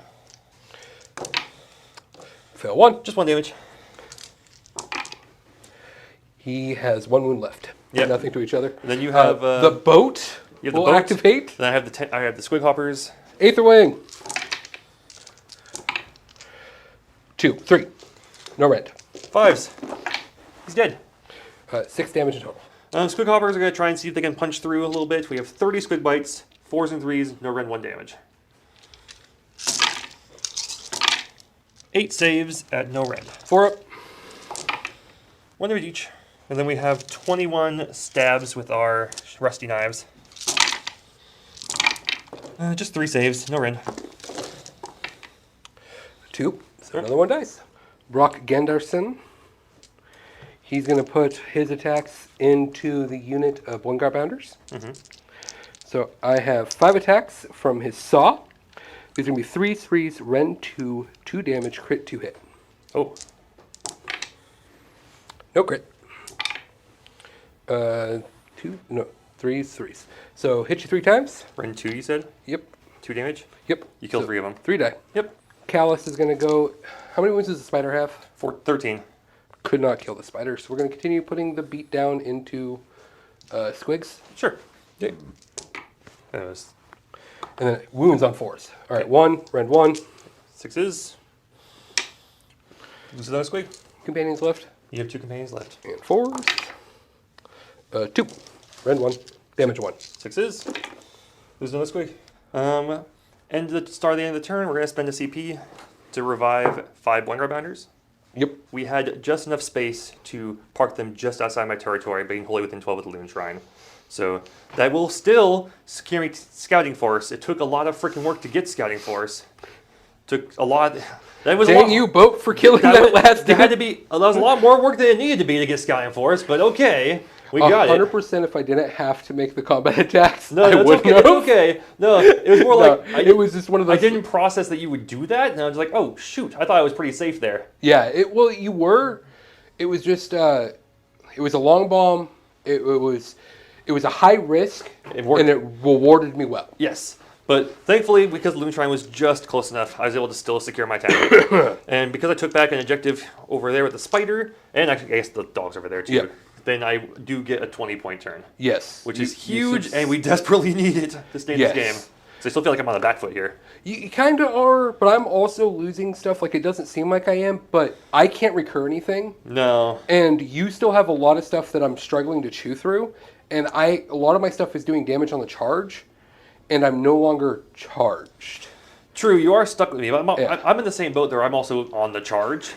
Fail 1. Just 1 damage. He has 1 wound left. Yep. Nothing to each other. And then you have the boat you have the will boat. activate. Then I have the squig hoppers. Aether wing. 2, 3. No rend. 5s. He's dead. 6 damage in total. Squig hoppers are going to try and see if they can punch through a little bit. We have 30 squig bites, 4s and 3s, no rend, 1 damage. 8 saves at no rend. 4 up. 1 damage each. And then we have 21 stabs with our rusty knives. Just 3 saves, no rend. 2. So another 1 dice. Brock Gendarson. He's going to put his attacks into the unit of one guard bounders. So I have 5 attacks from his saw. These are going to be 3s, 3s, rend 2, 2 damage, crit 2 hit. Oh. No crit. 2, no, 3s, 3s. So hit you 3 times. Rend 2, you said? Yep. 2 damage? Yep. You killed So 3 of them. 3 die. Yep. Callus is going to go. How many wounds does the spider have? 13. Could not kill the spider, so we're going to continue putting the beat down into squigs. Sure. Okay. That was And then wounds on 4s. All right, 1, rend 1. 6s. Lose another squig. Companions left. You have 2 companions left. And 4s. 2. Rend 1. Damage 1. 6s. Lose another squig. Start the end of the turn, we're going to spend a CP to revive 5 one guard bounders. Yep. We had just enough space to park them just outside my territory, being wholly within 12 of the Loon Shrine. So that will still carry scouting force. It took a lot of freaking work to get scouting force. Took a lot. That was Dang a lot. you, boat, for killing that last There had to dude. be. That was a lot more work than it needed to be to get scouting force, but okay, we got it. 100% if I didn't have to make the combat attacks, No, I that's wouldn't okay. have. That's okay. No, it was more No, like it was just one of those. I didn't process that you would do that, and I was like, oh shoot, I thought I was pretty safe there. Yeah, well, you were. It was just. It was a long bomb. It was a high risk, It worked. and it rewarded me well. Yes. But thankfully, because the Loon Shrine was just close enough, I was able to still secure my town. And because I took back an objective over there with the spider, and actually, I guess the dog's over there too, Yep. then I do get a 20-point turn. Yes. Which You- is you huge, should- and we desperately need it to stay in Yes. this game. So I still feel like I'm on the back foot here. You kind of are, but I'm also losing stuff. Like, it doesn't seem like I am, but I can't recur anything. No. And you still have a lot of stuff that I'm struggling to chew through. And a lot of my stuff is doing damage on the charge, and I'm no longer charged. True, you are stuck with me. But Yeah. I'm in the same boat there. I'm also on the charge.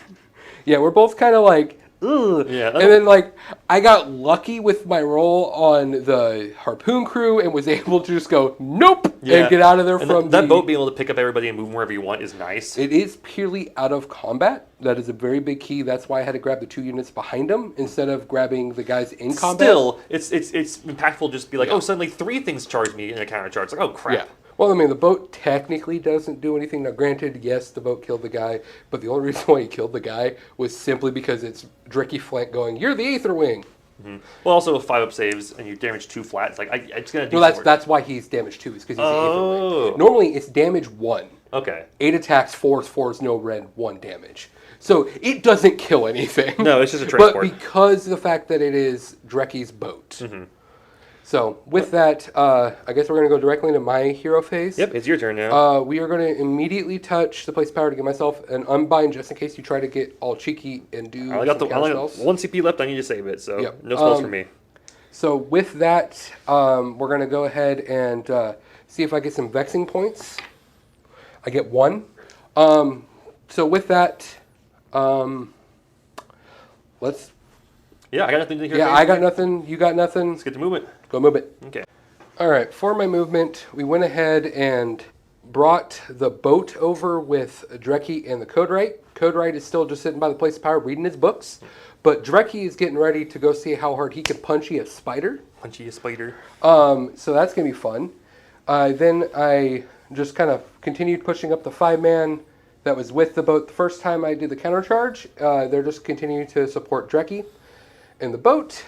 Yeah, we're both kind of like, ugh. Yeah, And then, like, I got lucky with my roll on the harpoon crew and was able to just go, nope, and get out of there and from that boat being able to pick up everybody and move them wherever you want is nice. It is purely out of combat. That is a very big key. That's why I had to grab the 2 units behind him instead of grabbing the guys in combat. Still, it's impactful just to be like, oh, suddenly 3 things charge me in a counter charge. Like, oh, crap. Yeah. Well, I mean, the boat technically doesn't do anything. Now, granted, yes, the boat killed the guy, but the only reason why he killed the guy was simply because it's Dricky Flank going, you're the Aether Wing. Mm-hmm. Well, also 5-up saves and you damage 2 flats. Like, it's going to do Well, that's why he's damage 2, is because he's the Aether Wing. Normally, it's damage 1. Okay. 8 attacks, 4s, no red, 1 damage. So it doesn't kill anything. No, it's just a transport. But because of the fact that it is Drecky's boat. Mm-hmm. So with that, I guess we're going to go directly into my hero phase. Yep, it's your turn now. We are going to immediately touch the place power to get myself an unbind just in case you try to get all cheeky and do I only got spells. 1 CP left. I need to save it, so Yep. no spells for me. So with that, we're going to go ahead and see if I get some vexing points. I get 1. So with that, let's... Yeah, I got nothing to hear. Yeah, I got nothing. You got nothing. Let's get to movement. Go move it. Okay. All right, for my movement, we went ahead and brought the boat over with Drecky and the Codewright. Codewright is still just sitting by the place of power reading his books, but Drecky is getting ready to go see how hard he can punchy a spider. Punchy a spider. So that's going to be fun. Then I just kind of continued pushing up the 5-man that was with the boat the first time I did the countercharge. They're just continuing to support Drecky and the boat.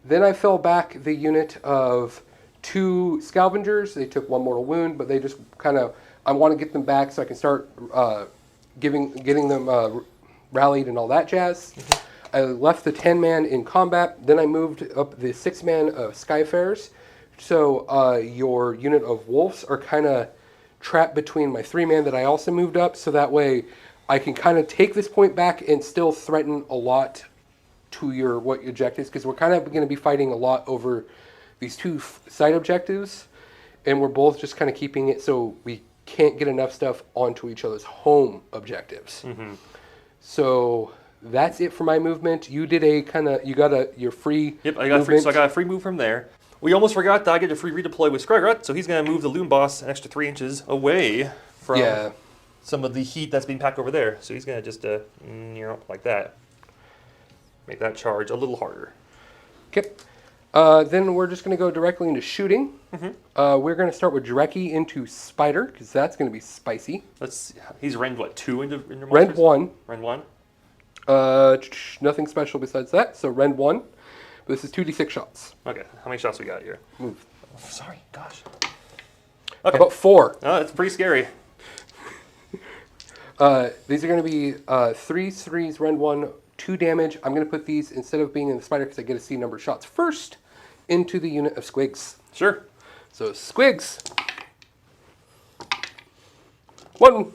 Then I fell back the unit of 2 Scavengers. They took 1 mortal wound, but they just kind of, I want to get them back so I can start getting them rallied and all that jazz. Mm-hmm. I left the 10-man in combat. Then I moved up the 6-man of Skyfarers. So your unit of wolves are kind of trapped between my 3-man that I also moved up. So that way I can kind of take this point back and still threaten a lot to your objectives, because we're kind of going to be fighting a lot over these 2 side objectives, and we're both just kind of keeping it so we can't get enough stuff onto each other's home objectives. Mm-hmm. So that's it for my movement. You did your free. Yep, I got so I got a free move from there. We almost forgot that I get a free redeploy with Scrygrat, so he's going to move the Loom Boss an extra 3 inches away from some of the heat that's being packed over there. So he's going to just like that. Make that charge a little harder. Okay. Then we're just going to go directly into shooting. Mm-hmm. We're going to start with Drecky into Spider, because that's going to be spicy. He's Rend, what, 2 into monsters? Rend 1. Rend 1? Nothing special besides that. So Rend 1. This is 2d6 shots. Okay. How many shots we got here? Move. Oh, sorry. Gosh. Okay. Okay. About 4. Oh, that's pretty scary. These are going to be 3s, Rend 1, 2 damage. I'm going to put these, instead of being in the spider, because I get to see number of shots first, into the unit of squigs. Sure. So squigs. 1.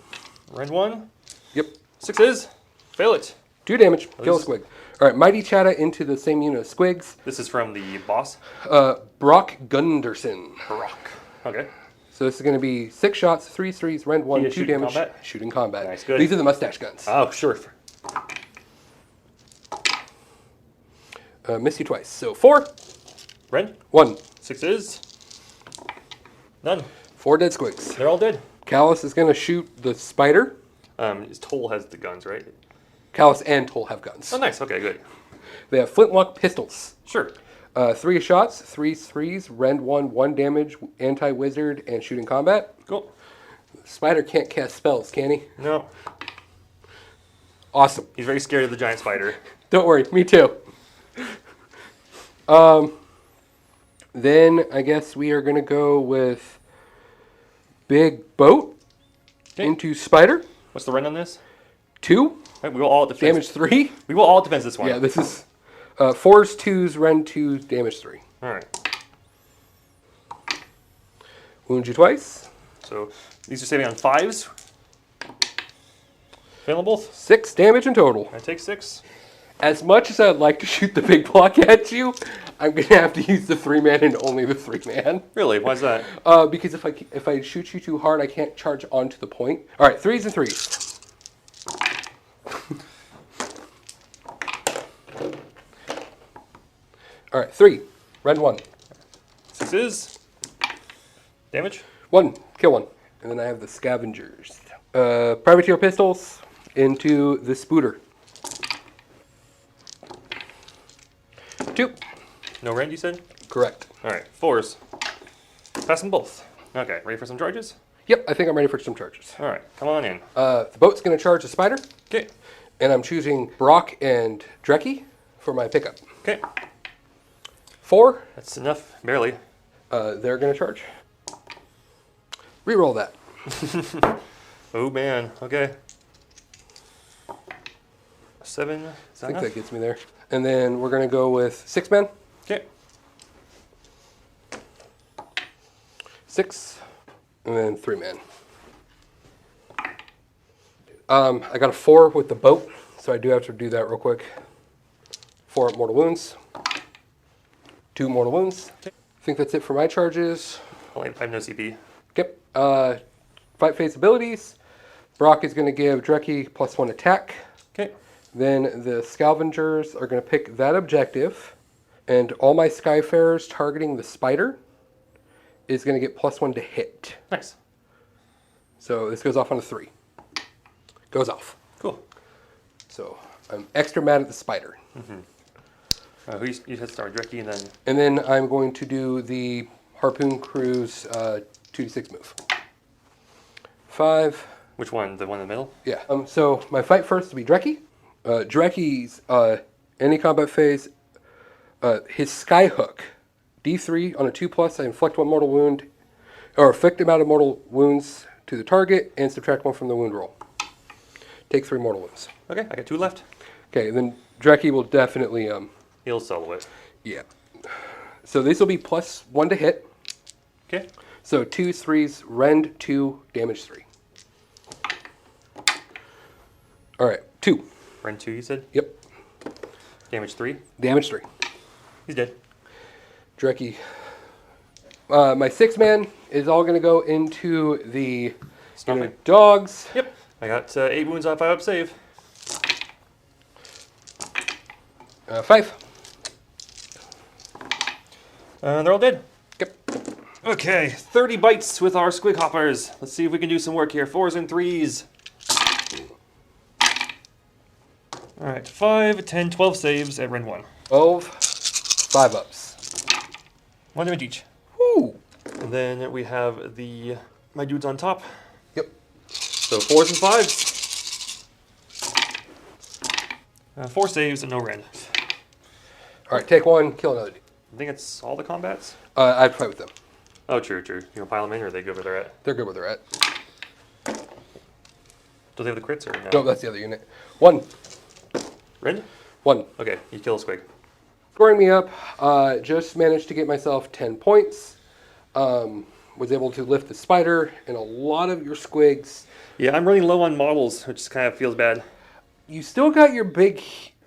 Rend 1. Yep. 6s. Fail it. 2 damage. Kill a squig. All right, Mighty Chatta into the same unit of squigs. This is from the boss? Brock Gunderson. Brock. Okay. So this is going to be 6 shots, 3s, Rend 1, 2 damage. Combat? Shooting combat. Nice, good. These are the mustache guns. Oh, sure. Miss you twice. So 4. Rend? 1. 6s. None. 4 dead squigs. They're all dead. Callus is going to shoot the spider. His Toll has the guns, right? Callus and Toll have guns. Oh, nice. Okay, good. They have flintlock pistols. Sure. 3 shots, 3s, Rend 1, 1 damage, anti-wizard, and shooting combat. Cool. Spider can't cast spells, can he? No. Awesome. He's very scared of the giant spider. Don't worry, me too. Then I guess we are going to go with Big Boat into Spider. What's the run on this? 2. Right, we will all defense. Damage 3. We will all defense this one. Yeah, this is 4s, 2s, Rend 2, damage 3. All right. Wound you twice. So these are saving on 5s. Fail them both. 6 damage in total. I take 6. As much as I'd like to shoot the big block at you, I'm going to have to use the 3-man and only the 3-man. Really? Why is that? Because if I shoot you too hard, I can't charge onto the point. All right, 3s and 3s. All right, 3. Rend 1. 6 is damage. 1. Kill 1. And then I have the scavengers. Privateer pistols into the spooter. 2. No rend, you said? Correct. All right, 4s. Pass them both. Okay, ready for some charges? Yep, I think I'm ready for some charges. All right, come on in. The boat's going to charge a spider. Okay. And I'm choosing Brock and Drecky for my pickup. Okay. 4. That's enough, barely. They're going to charge. Reroll that. Oh man, okay. 7, is I that think enough? that gets me there. And then we're going to go with 6 men. Okay. 6. And then 3 men. I got a 4 with the boat, so I do have to do that real quick. 4 mortal wounds. 2 mortal wounds. I think that's it for my charges. I have no CP. Yep. Fight phase abilities. Brock is going to give Drecky +1 attack. Okay. Then the scavengers are going to pick that objective. And all my skyfarers targeting the spider is going to get +1 to hit. Nice. So this goes off on a 3. Goes off. Cool. So I'm extra mad at the spider. Who you said start Drecky and then... And then I'm going to do the harpoon crew's 2d6 move. 5. Which one? The one in the middle? Yeah. So my fight first will be Drecky. Drecky's any combat phase, his skyhook, D3 on a 2+, I inflict 1 mortal wound, or inflict amount of mortal wounds to the target and subtract 1 from the wound roll. Take 3 mortal wounds. Okay, I got 2 left. Okay, then Drecky will definitely He'll solo it. yeah. So this will be +1 to hit. Okay. So 2s, 3s, rend 2, damage 3. All right, 2. Rend 2, you said? Yep. Damage 3. Damage 3. He's dead. Drecky. My 6 man is all going to go into the Stomping. dogs. Yep. I got 8 wounds off 5 up save. 5. They're all dead. Yep. Okay, 30 bites with our squig hoppers. Let's see if we can do some work here. 4s and 3s. All right, 5, 10, 12 saves at Rend 1. 12. 5 ups. 1 damage each. Woo. And then we have my dudes on top. Yep. So 4s and 5s. 4 saves and no rend. All right, take 1, kill another dude. I think it's all the combats. I'd fight with them. Oh, true. You gonna pile them in, or are they good where they're at? They're good where they're at. Do they have the crits or no? No, that's the other unit. 1. Rend? 1. Okay, you kill a squig. Scoring me up. Just managed to get myself 10 points. Was able to lift the spider and a lot of your squigs. Yeah, I'm running low on models, which kind of feels bad. You still got your big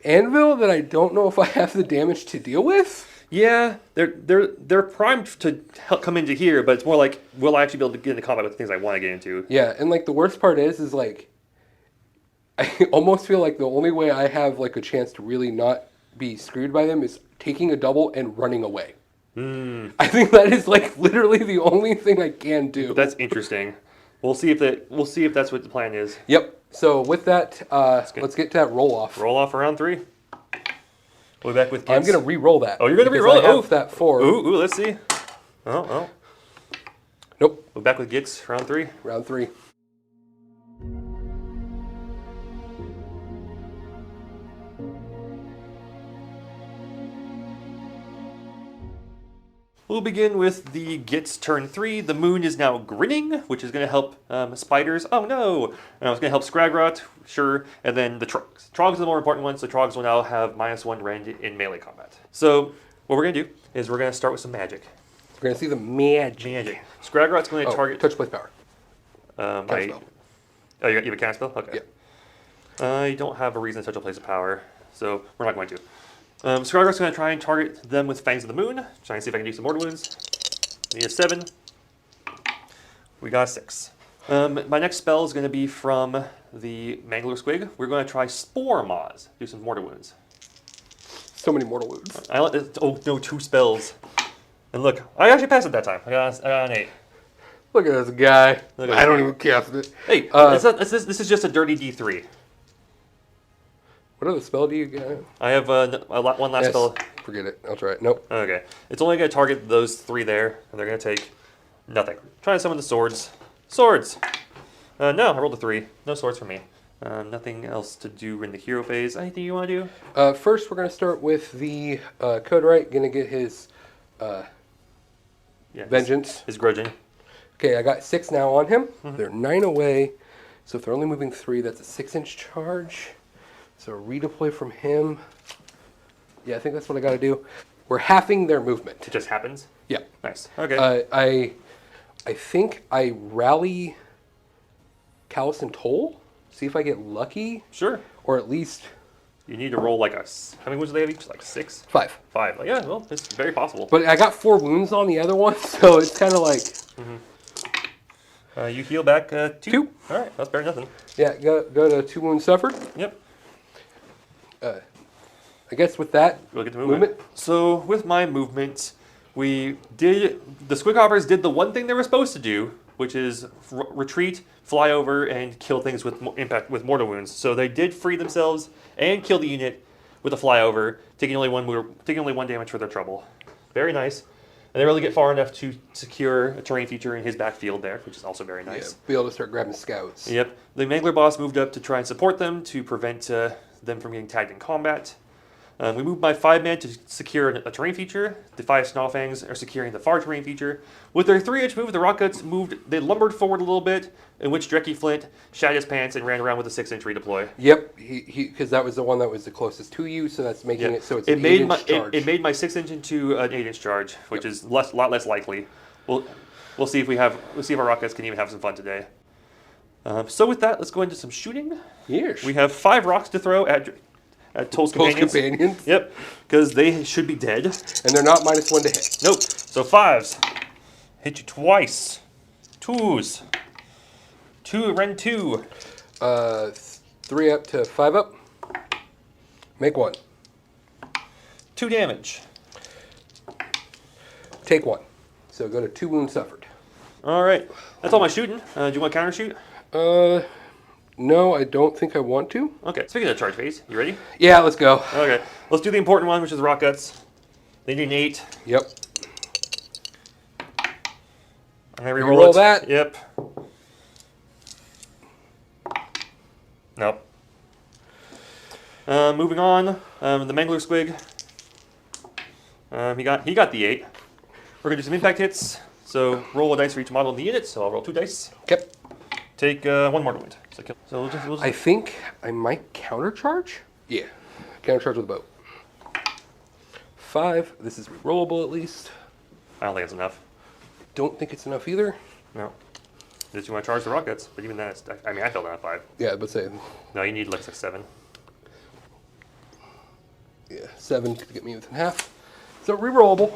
anvil that I don't know if I have the damage to deal with. Yeah, they're primed to help come into here, but it's more like, will I actually be able to get into combat with the things I want to get into? Yeah, and like the worst part is like, I almost feel like the only way I have like a chance to really not be screwed by them is taking a double and running away. I think that is like literally the only thing I can do. That's interesting. We'll see if that's what the plan is. Yep. So with that, let's get to that roll off. Roll off around 3. We'll be back with Gitz. I'm gonna re-roll that. Oh, you're gonna because re-roll it? I have Oh. that 4. Ooh, let's see. Oh. Nope. We're back with Gitz, round 3. Round 3. We'll begin with the Gitz turn 3. The moon is now grinning, which is going to help spiders. Oh no! And it's going to help Scragrot, sure. And then the Trogs. Trogs are the more important ones, so Trogs will now have -1 rend in melee combat. So what we're going to do is we're going to start with some magic. We're gonna see the magic. Scragrot's going to target... touch place power. Cast spell. Oh, you have a cast spell? Okay. Yeah. You don't have a reason to touch a place of power, so we're not going to. Scragrot's going to try and target them with Fangs of the Moon. Try and see if I can do some mortal wounds. Need a 7. We got a 6. My next spell is going to be from the Mangler Squig. We're going to try Spore Maws. Do some mortal wounds. So many mortal wounds. Oh no, 2 spells. And look, I actually passed it that time. I got an 8. Look at this guy. Look at I don't even cast it. Hey, this is just a dirty D3. What other spell do you get? I have one last Yes. spell. Forget it. I'll try it. Nope. Okay. It's only going to target those 3 there, and they're going to take nothing. Try to summon the swords. Swords! No, I rolled a 3. No swords for me. Nothing else to do in the hero phase. Anything you want to do? First, we're going to start with the Code Right. Going to get his Yeah, Vengeance. His grudging. Okay, I got 6 now on him. They're 9 away. So if they're only moving 3, that's a 6-inch charge. So redeploy from him. Yeah, I think that's what I got to do. We're halving their movement. It just happens? Yeah. Nice. Okay. I think I rally Callus and Toll. See if I get lucky. Sure. Or at least You need to roll like a... How many wounds do they have each? Like 6? 5. 5. Like, yeah, well, it's very possible. But I got 4 wounds on the other one, so it's kind of like... You heal back 2? 2. All right, that's better than nothing. Yeah, go to 2 wounds suffered. Yep. I guess with that, We'll get to movement. So with my movement, the squighoppers did the one thing they were supposed to do, which is retreat, fly over, and kill things with impact with mortal wounds. So they did free themselves and kill the unit with a flyover, taking only one damage for their trouble. Very nice. And they really get far enough to secure a terrain feature in his backfield there, which is also very nice. be able to start grabbing scouts. Yep. The Mangler boss moved up to try and support them to prevent them from getting tagged in combat. We moved my 5-man to secure a terrain feature. The 5 Snawfangs are securing the far terrain feature. With their 3-inch move, the Rockguts they lumbered forward a little bit, in which Drecky Flint shat his pants and ran around with a 6-inch redeploy. Yep, because that was the one that was the closest to you, so that's making it so it's an 8-inch charge. It made my 6-inch into an 8-inch charge, which is a lot less likely. We'll see if our Rockguts can even have some fun today. So with that, let's go into some shooting. Yes. We have 5 rocks to throw at Toll's companions. Companions. Yep, because they should be dead. And they're not -1 to hit. Nope. So 5s. Hit you twice. 2s. 2, rend 2. 3 up to 5 up. Make 1. 2 damage. Take 1. So go to 2 wounds suffered. All right. That's all my shooting. Do you want to counter shoot? No, I don't think I want to. Okay. Speaking of charge phase, you ready? Yeah, let's go. Okay. Let's do the important one, which is Rock Guts. They need an 8. Yep. I'm going to Reroll reroll it. that. Yep. Nope. Moving on, the Mangler Squig. He got the 8. We're gonna do some impact hits. So roll a dice for each model in the unit. So I'll roll 2 dice. Okay. Take 1 mortal wound. So we'll just I think I might countercharge. Yeah, countercharge with a boat. 5. This is rerollable at least. I don't think it's enough. Don't think it's enough either. No. Did you want to charge the rockets? But even that, I fell down at 5. Yeah, but say, No, you need like 7. yeah, 7 could get me within half. So rerollable.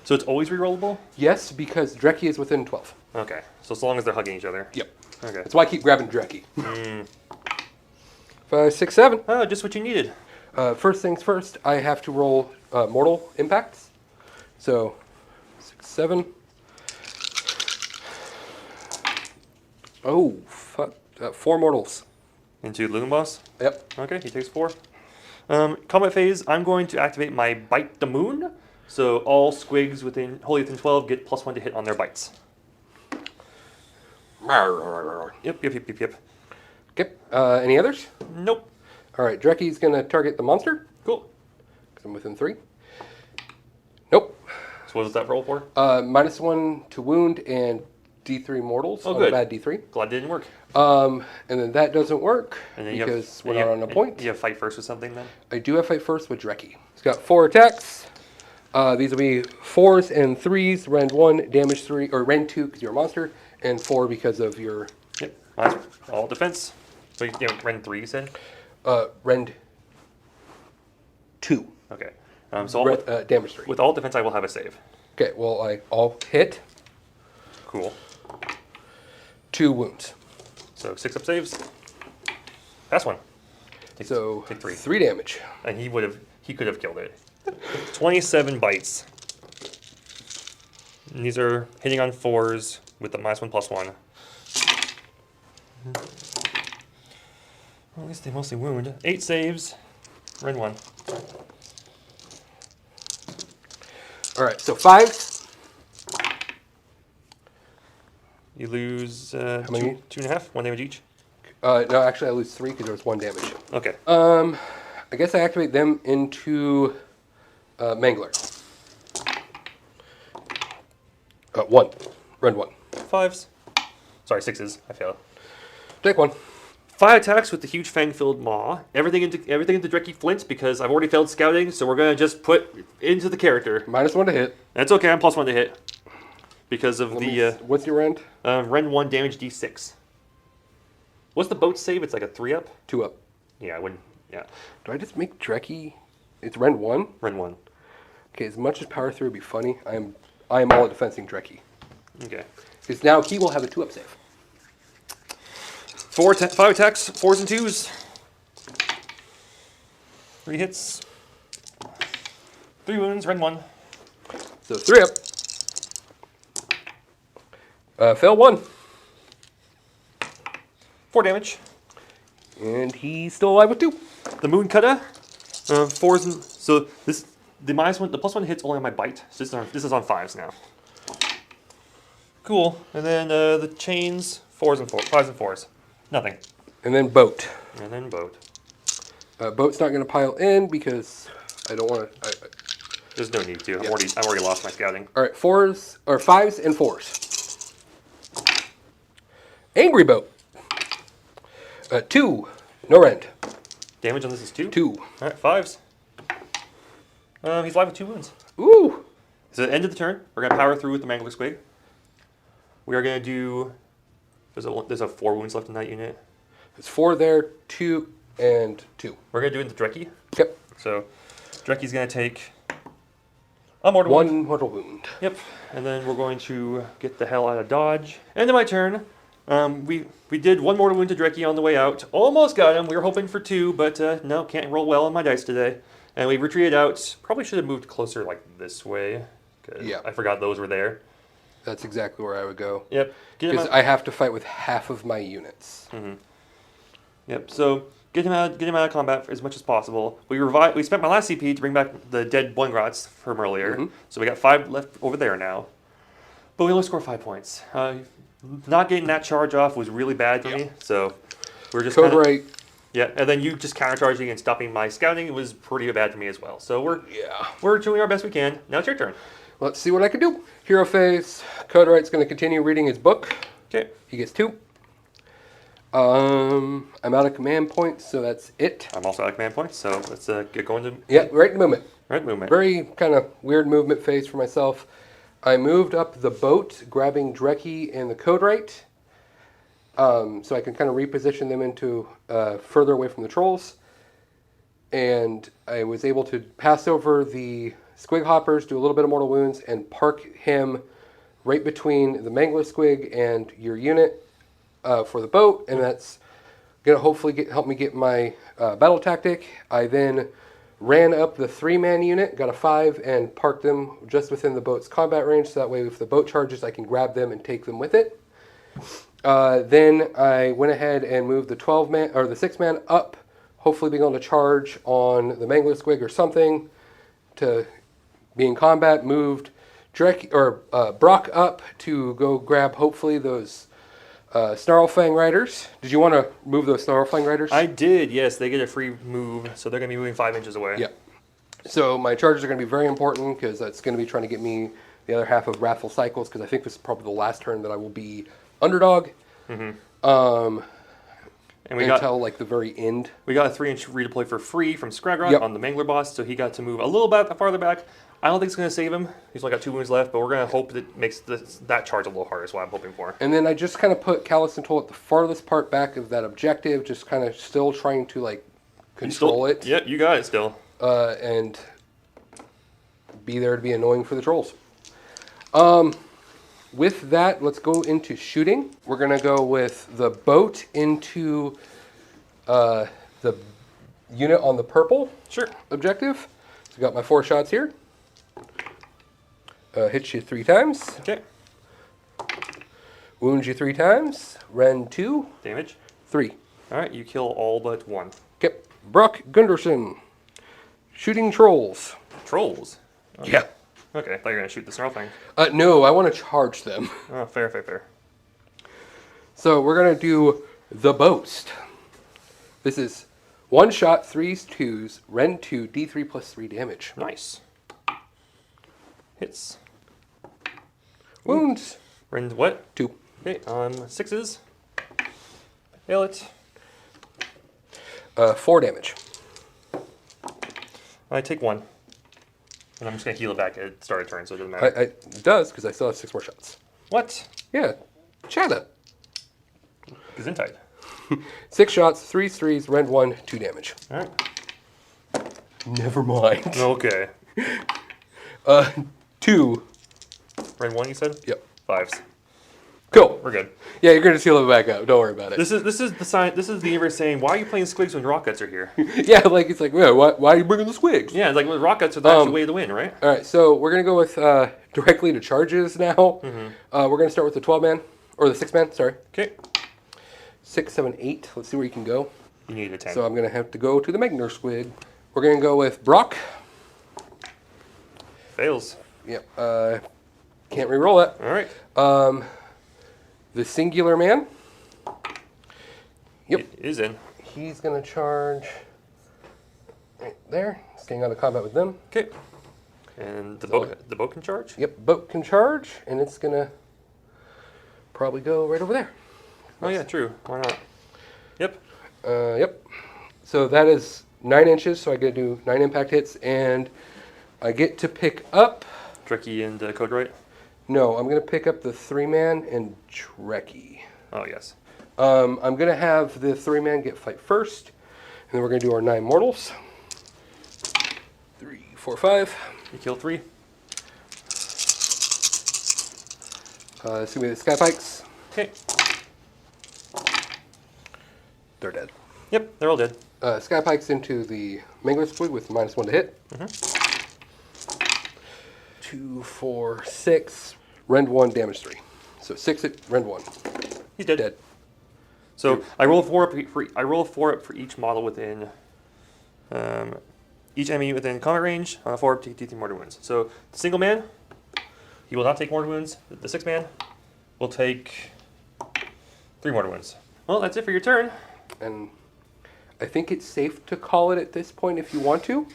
So it's always rerollable? Yes, because Drecky is within 12. Okay. So as long as they're hugging each other. Yep. Okay. That's why I keep grabbing Drecky. 5, 6, 7. Oh, just what you needed. First things first, I have to roll mortal impacts. So 6, 7. Oh, fuck. 4 mortals. Into Loom Boss? Yep. Okay, he takes 4. Combat phase, I'm going to activate my Bite the Moon. So all squigs wholly within 12 get +1 to hit on their bites. Yep. Okay. Any others? Nope. All right. Drecky's going to target the monster. Cool. Because I'm within 3. Nope. So what was that roll for? -1 to wound and D3 mortals. Oh, on good. a bad D3. Glad it didn't work. And then that doesn't work And then because we're not on a point. You have fight first with something then? I do have fight first with Drecky. He's got 4 attacks. These will be 4s and 3s. Rend 1, damage 3, or rend 2 because you're a monster, and 4 because of your Yep. That's all defense. So you rend 3, you said? rend 2. Okay. So Damage 3. with all defense, I will have a save. Okay, well, I'll hit Cool. 2 wounds. So 6 up saves. Pass 1. So take 3. 3 damage. And he would have he could have killed it. 27 bites. And these are hitting on 4s with the -1/+1. Well, at least they mostly wound. 8 saves. Ren 1. All right, so 5s. You lose many? 2.5, 1 damage each. No, actually, I lose 3 because there was 1 damage. Okay. I guess I activate them into Mangler. 1. Ren 1. 5s. Sorry, 6s. I failed. Take 1. 5 attacks with the huge fang-filled maw. Everything into Drekkie flints because I've already failed scouting, so we're gonna just put into the character. -1 to hit. That's okay. I'm +1 to hit because of What's your rend? Ren 1 damage D6. What's the boat save? It's like a 3-up. 2 up. Yeah, I wouldn't. Yeah, Do I just make Drekkie? It's Ren 1? Ren 1. Okay, as much as Power Through would be funny, I am all at defensing Drekkie. Okay. Because now he will have a 2-up save. 5 attacks, 4s and 2s. 3 hits. 3 wounds, Ren 1. So 3 up. Fail 1. 4 damage. And he's still alive with 2. The moon cutter. 4s and so this the +1 hits only on my bite. So this is on 5s now. Cool. And then the chains, 5s and 4s. Nothing. And then Boat. And then boat. Boat's not going to pile in because I don't want to. There's no need to. I've already lost my scouting. All right, 4s or 5s and 4s. Angry Boat. 2. No rend. Damage on this is 2. 2. All right, 5s. He's alive with 2 wounds. Ooh. So at the end of the turn, we're gonna power through with the Mangler Squig. We are gonna do. There's a 4 wounds left in that unit. It's 4 there, 2 and 2. We're gonna do it into Drekkie. Yep. So Drekkie's gonna take a mortal wound. 1 mortal wound. Yep. And then we're going to get the hell out of dodge. End of my turn. We did 1 mortal wound to Drekkie on the way out. Almost got him. We were hoping for 2, but no, can't roll well on my dice today. And we retreated out. Probably should have moved closer like this way. Cause Yeah. I forgot those were there. That's exactly where I would go. Yep. Because I have to fight with half of my units. Mm-hmm. Yep. So get him out of combat as much as possible. We spent my last CP to bring back the dead 1 grots from earlier. Mm-hmm. So we got 5 left over there now. But we only scored 5 points. Not getting that charge off was really bad for me. So we're just Code right. Yeah, and then you just countercharging and stopping my scouting was pretty bad for me as well. So Yeah. we're doing our best we can. Now it's your turn. Let's see what I can do. Hero phase. Code right's going to continue reading his book. Okay. He gets 2. I'm out of command points, so that's it. I'm also out of command points, so let's get going to Yeah, right movement. right movement. Very kind of weird movement phase for myself. I moved up the boat, grabbing Drekkie and the Code Right, so I can kind of reposition them into further away from the trolls. And I was able to pass over the Squig Hoppers, do a little bit of mortal wounds, and park him right between the Mangler Squig and your unit for the boat, and that's going to hopefully help me get my battle tactic. I then ran up the 3-man unit, got a 5, and parked them just within the boat's combat range, so that way if the boat charges, I can grab them and take them with it. Then I went ahead and moved the 12-man or the 6-man up, hopefully being able to charge on the Mangler Squig or something to be in combat. Moved Brock up to go grab hopefully those Snarlfang Riders. Did you want to move those Snarlfang Riders? I did, yes. They get a free move, so they're going to be moving 5 inches away. Yeah. So my charges are going to be very important because that's going to be trying to get me the other half of Wrathful Cycles, because I think this is probably the last turn that I will be underdog. Mm-hmm. And until like the very end. We got a 3-inch redeploy for free from Scragrot Yep. on the Mangler boss, so he got to move a little bit farther back. I don't think it's going to save him. He's only got 2 wounds left, but we're going to hope that it makes that charge a little harder, is what I'm hoping for. And then I just kind of put Callus and Toll at the farthest part back of that objective, just kind of still trying to like control it. Yep, you got it still. And be there to be annoying for the trolls. With that, let's go into shooting. We're going to go with the boat into the unit on the purple Sure. objective. So got my 4 shots here. Hits you 3 times. Okay. Wounds you 3 times. Rend 2. Damage. 3. All right, you kill all but 1. Okay. Brock Gunderson. Shooting trolls. Trolls. Yeah. Okay, I thought you were gonna shoot the snarl thing. No, I want to charge them. Oh, fair. So we're going to do the Boast. This is 1 shot, 3s, 2s, Rend 2, D3 plus 3 damage. Nice. Hits. Wounds. Rend what? 2. Okay, on 6s. Hail it. 4 damage. I take 1. And I'm just gonna heal it back at start of turn, so it doesn't matter. It does, because I still have 6 more shots. What? Yeah. Chatta. Gesundheit. 6 shots, 3s, 3s, Rend 1, 2 damage. Alright. Never mind. Okay. 2. Rend 1, you said? Yep. 5s. Cool. We're good. Yeah, you're going to heal it back up. Don't worry about it. This is the sign. This is the universe saying, "Why are you playing squigs when rockets are here?" Yeah, like, it's like, well, why are you bringing the squigs? Yeah, it's like when rockets are the actual way to win, right? All right, so we're going to go with directly to charges now. Mm-hmm. We're going to start with the 12-man, or the 6-man, sorry. Okay. 6, 7, 8. Let's see where you can go. You need a 10. So I'm going to have to go to the Magnar squid. We're going to go with Brock. Fails. Yep. Can't re-roll it. All right. The Singular Man. Yep. It is in. He's going to charge right there. Staying out of combat with them. Okay. And the boat can charge. Yep. Boat can charge, and it's going to probably go right over there. Oh yeah, true. Why not? Yep. Yep. So that is 9 inches, so I get to do 9 impact hits, and I get to pick up... Tricky and Codroid. No, I'm going to pick up the 3-man and Trekkie. Oh yes. I'm going to have the 3-man get fight first, and then we're going to do our 9 mortals. 3, 4, 5. You kill 3. It's going to be the Sky Pikes. Okay. They're dead. Yep, they're all dead. Sky Pikes into the Mangler Squid with -1 to hit. Mm-hmm. 2, 4, 6. Rend 1, damage 3. So 6 hit, Rend 1. He's dead. Dead. So I roll 4 up for each model within each enemy within combat range. On a 4 up, take 3 mortar wounds. So the single man, he will not take mortar wounds. The 6-man will take 3 mortar wounds. Well, that's it for your turn. And I think it's safe to call it at this point if you want to.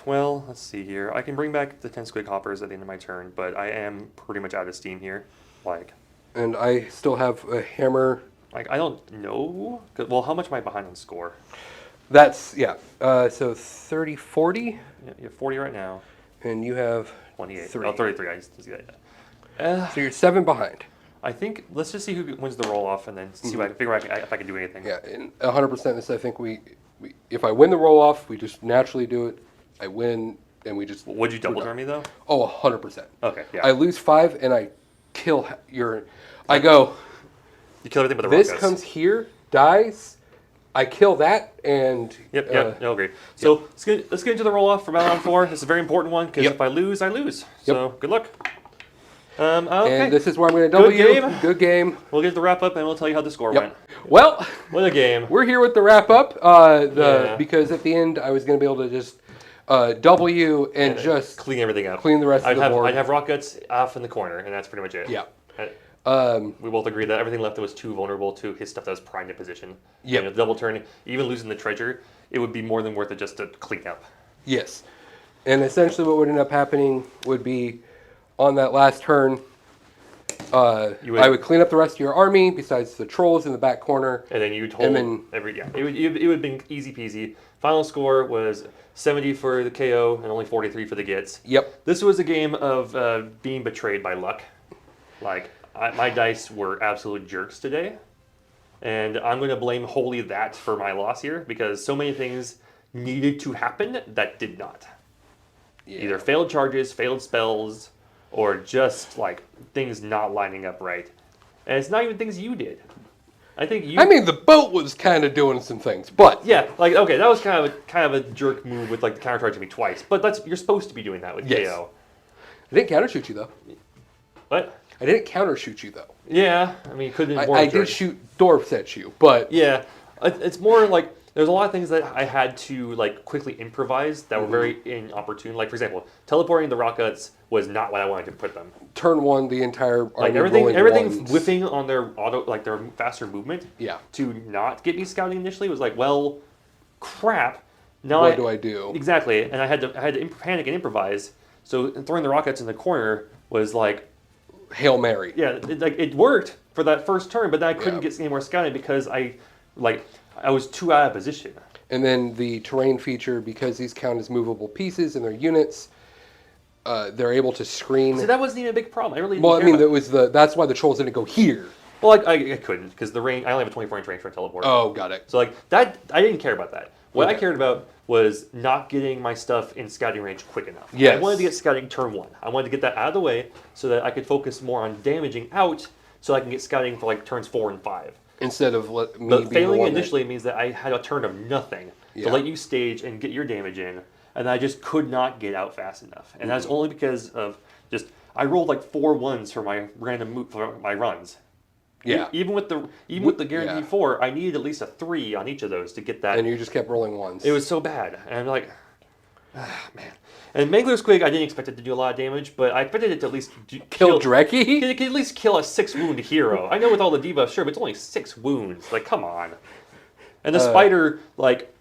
Well, let's see here. I can bring back the 10 squig hoppers at the end of my turn, but I am pretty much out of steam here. And I still have a hammer. I don't know. Well, how much am I behind on score? That's, yeah. So 30, 40. Yeah, you have 40 right now. And you have 28. 3. Oh, 33. I just see that. So you're 7 behind. I think let's just see who wins the roll off, and then see what I can figure out if I can do anything. Yeah, and 100% this, I think we if I win the roll off, we just naturally do it. I win, and we just... Would you double turn me, though? Oh, 100%. Okay, yeah. I lose 5, and I kill your... I go... You kill everything but the This rockets. comes here, dies, I kill that, and... Yep, no, agree. So let's get into the roll off for Battle on 4. This is a very important one, because if I lose, I lose. So good luck. Okay. And this is where I'm going to double you. game. Good game. We'll get the wrap up, and we'll tell you how the score went. Well, What a game. we're here with the wrap up. Because at the end, I was going to be able to just double you and just clean everything up. clean the rest of the board. I'd have rockets off in the corner, and that's pretty much it. Yeah. We both agreed that everything left was too vulnerable to his stuff that was primed in position. Yep. And a double turn, even losing the treasure, it would be more than worth it just to clean up. Yes. And essentially what would end up happening would be on that last turn, I would clean up the rest of your army besides the trolls in the back corner. And then you'd hold it would have been easy peasy. Final score was 70 for the KO and only 43 for the Gitz. Yep. This was a game of being betrayed by luck. My dice were absolute jerks today. And I'm going to blame wholly that for my loss here because so many things needed to happen that did not. Yeah. Either failed charges, failed spells, or just things not lining up right. And it's not even things you did. I think you. I mean, the boat was kind of doing some things, but Yeah, like okay, that was kind of a jerk move with like the countercharging me twice, but you're supposed to be doing that with Yes. KO. I didn't countershoot you though. What? I didn't countershoot you though. Yeah, I mean, couldn't have I did shoot dwarfs at you, but Yeah, it's more like there's a lot of things that I had to like quickly improvise that were very inopportune. Like for example, teleporting the rockets was not what I wanted to put them. turn one, the entire Like army rolling everything ones. whipping on their auto, like their faster movement. Yeah. To not get me scouting initially was like, well, crap. Now What do I do? Exactly, and I had to panic and improvise. So throwing the rockets in the corner was like, Hail Mary. yeah, it worked for that first turn, but then I couldn't Yeah. get any more scouting because I was too out of position. And then the terrain feature, because these count as movable pieces and they're units, they're able to screen. So that wasn't even a big problem. I really didn't Well, I care mean, about- that's why the trolls didn't go here. Well, I couldn't because the range. I only have a 24-inch range for a teleport. Oh, got it. So like that, I didn't care about that. What I Okay. cared about was not getting my stuff in scouting range quick enough. Yes. I wanted to get scouting turn 1. I wanted to get that out of the way so that I could focus more on damaging out, so I can get scouting for like turns 4 and 5. Instead of me But being failing the one initially means that I had a turn of nothing Yeah. to let you stage and get your damage in, and I just could not get out fast enough. And that's only because of just I rolled like 4 ones for my for my runs. Yeah. Even with the guaranteed Yeah. 4, I needed at least a 3 on each of those to get that. and you just kept rolling ones. It was so bad, and I'm like, man. And Mangler's Squig, I didn't expect it to do a lot of damage, but I expected it to at least Kill Drekkie? It could at least kill a 6 wound hero. I know with all the debuffs, sure, but it's only 6 wounds. Like, come on. And the spider, like,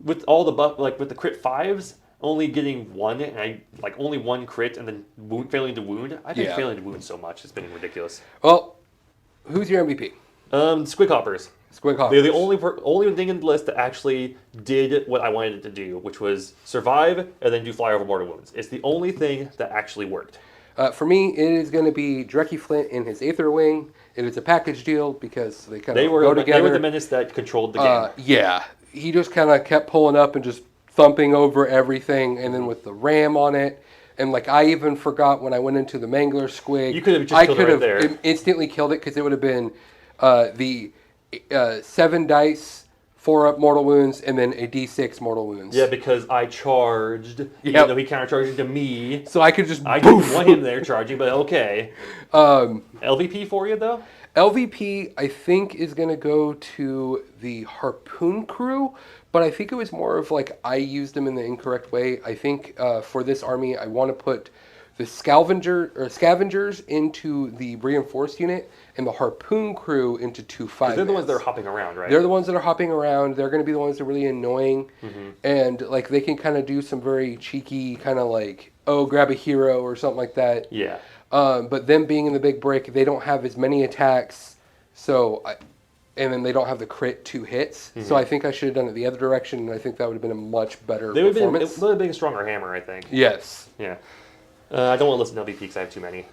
with all the buff, like with the crit 5s, only getting 1, and only 1 crit, and then failing to wound. I think Yeah. failing to wound so much has been ridiculous. Well, who's your MVP? Squig hoppers. Squig Hoppers. They're the only thing in the list that actually did what I wanted it to do, which was survive and then do fly over mortal wounds. It's the only thing that actually worked. For me, it is going to be Drekkie Flint in his Aether Wing. It is a package deal because they kind of go together. They were the menace that controlled the game. Yeah, he just kind of kept pulling up and just thumping over everything, and then with the ram on it, and like I even forgot when I went into the Mangler Squig. You could have just killed it right there. Instantly killed it because it would have been the 7 dice, 4 up mortal wounds, and then a D6 mortal wounds. Yeah, because I charged, even though he counter-charged into me. So I could just I didn't want him there charging, but okay. LVP for you, though? LVP, I think, is going to go to the Harpoon crew, but I think it was more of like I used them in the incorrect way. I think for this army, I want to put the scavengers into the reinforced unit and the Harpoon crew into 2 5. They're the ones that are hopping around, right? They're the ones that are hopping around. They're going to be the ones that are really annoying, and like they can kind of do some very cheeky kind of like, oh, grab a hero or something like that. Yeah. But them being in the big break, they don't have as many attacks, and then they don't have the crit 2 hits. So I think I should have done it the other direction, and I think that would have been a much better It would performance. have been a stronger hammer, I think. Yes. Yeah. I don't want to listen to LVP because I have too many.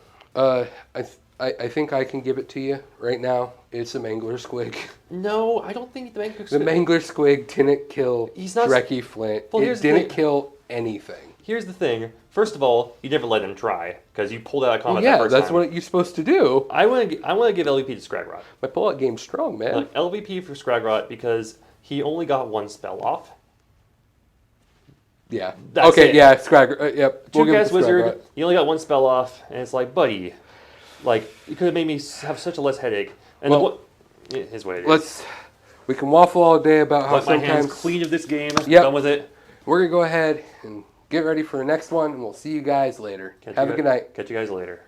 I think I can give it to you right now. It's a Mangler Squig. No, I don't think the Mangler The Mangler Squig didn't kill He's not- Drekkie Flint. Well, It here's the didn't thing. kill anything. Here's the thing. First of all, you never let him try because you pulled out of combat Yeah, that first that's time. what you're supposed to do. I want to give LVP to Scragrot. My pull-out game's strong, man. Like, LVP for Scragrot because he only got 1 spell off. Yeah. That's Okay, it. yeah, Scrag. Yep. Two give it cast to wizard, Scragrot. you only got 1 spell off, and it's like, buddy, like you could have made me have such a less headache. And Well, what is what it is. We can waffle all day about how Wipe my hands sometimes clean of this game. Yep. Done with it. we're gonna go ahead and get ready for the next one, and we'll see you guys later. Have a good night. Catch you guys later.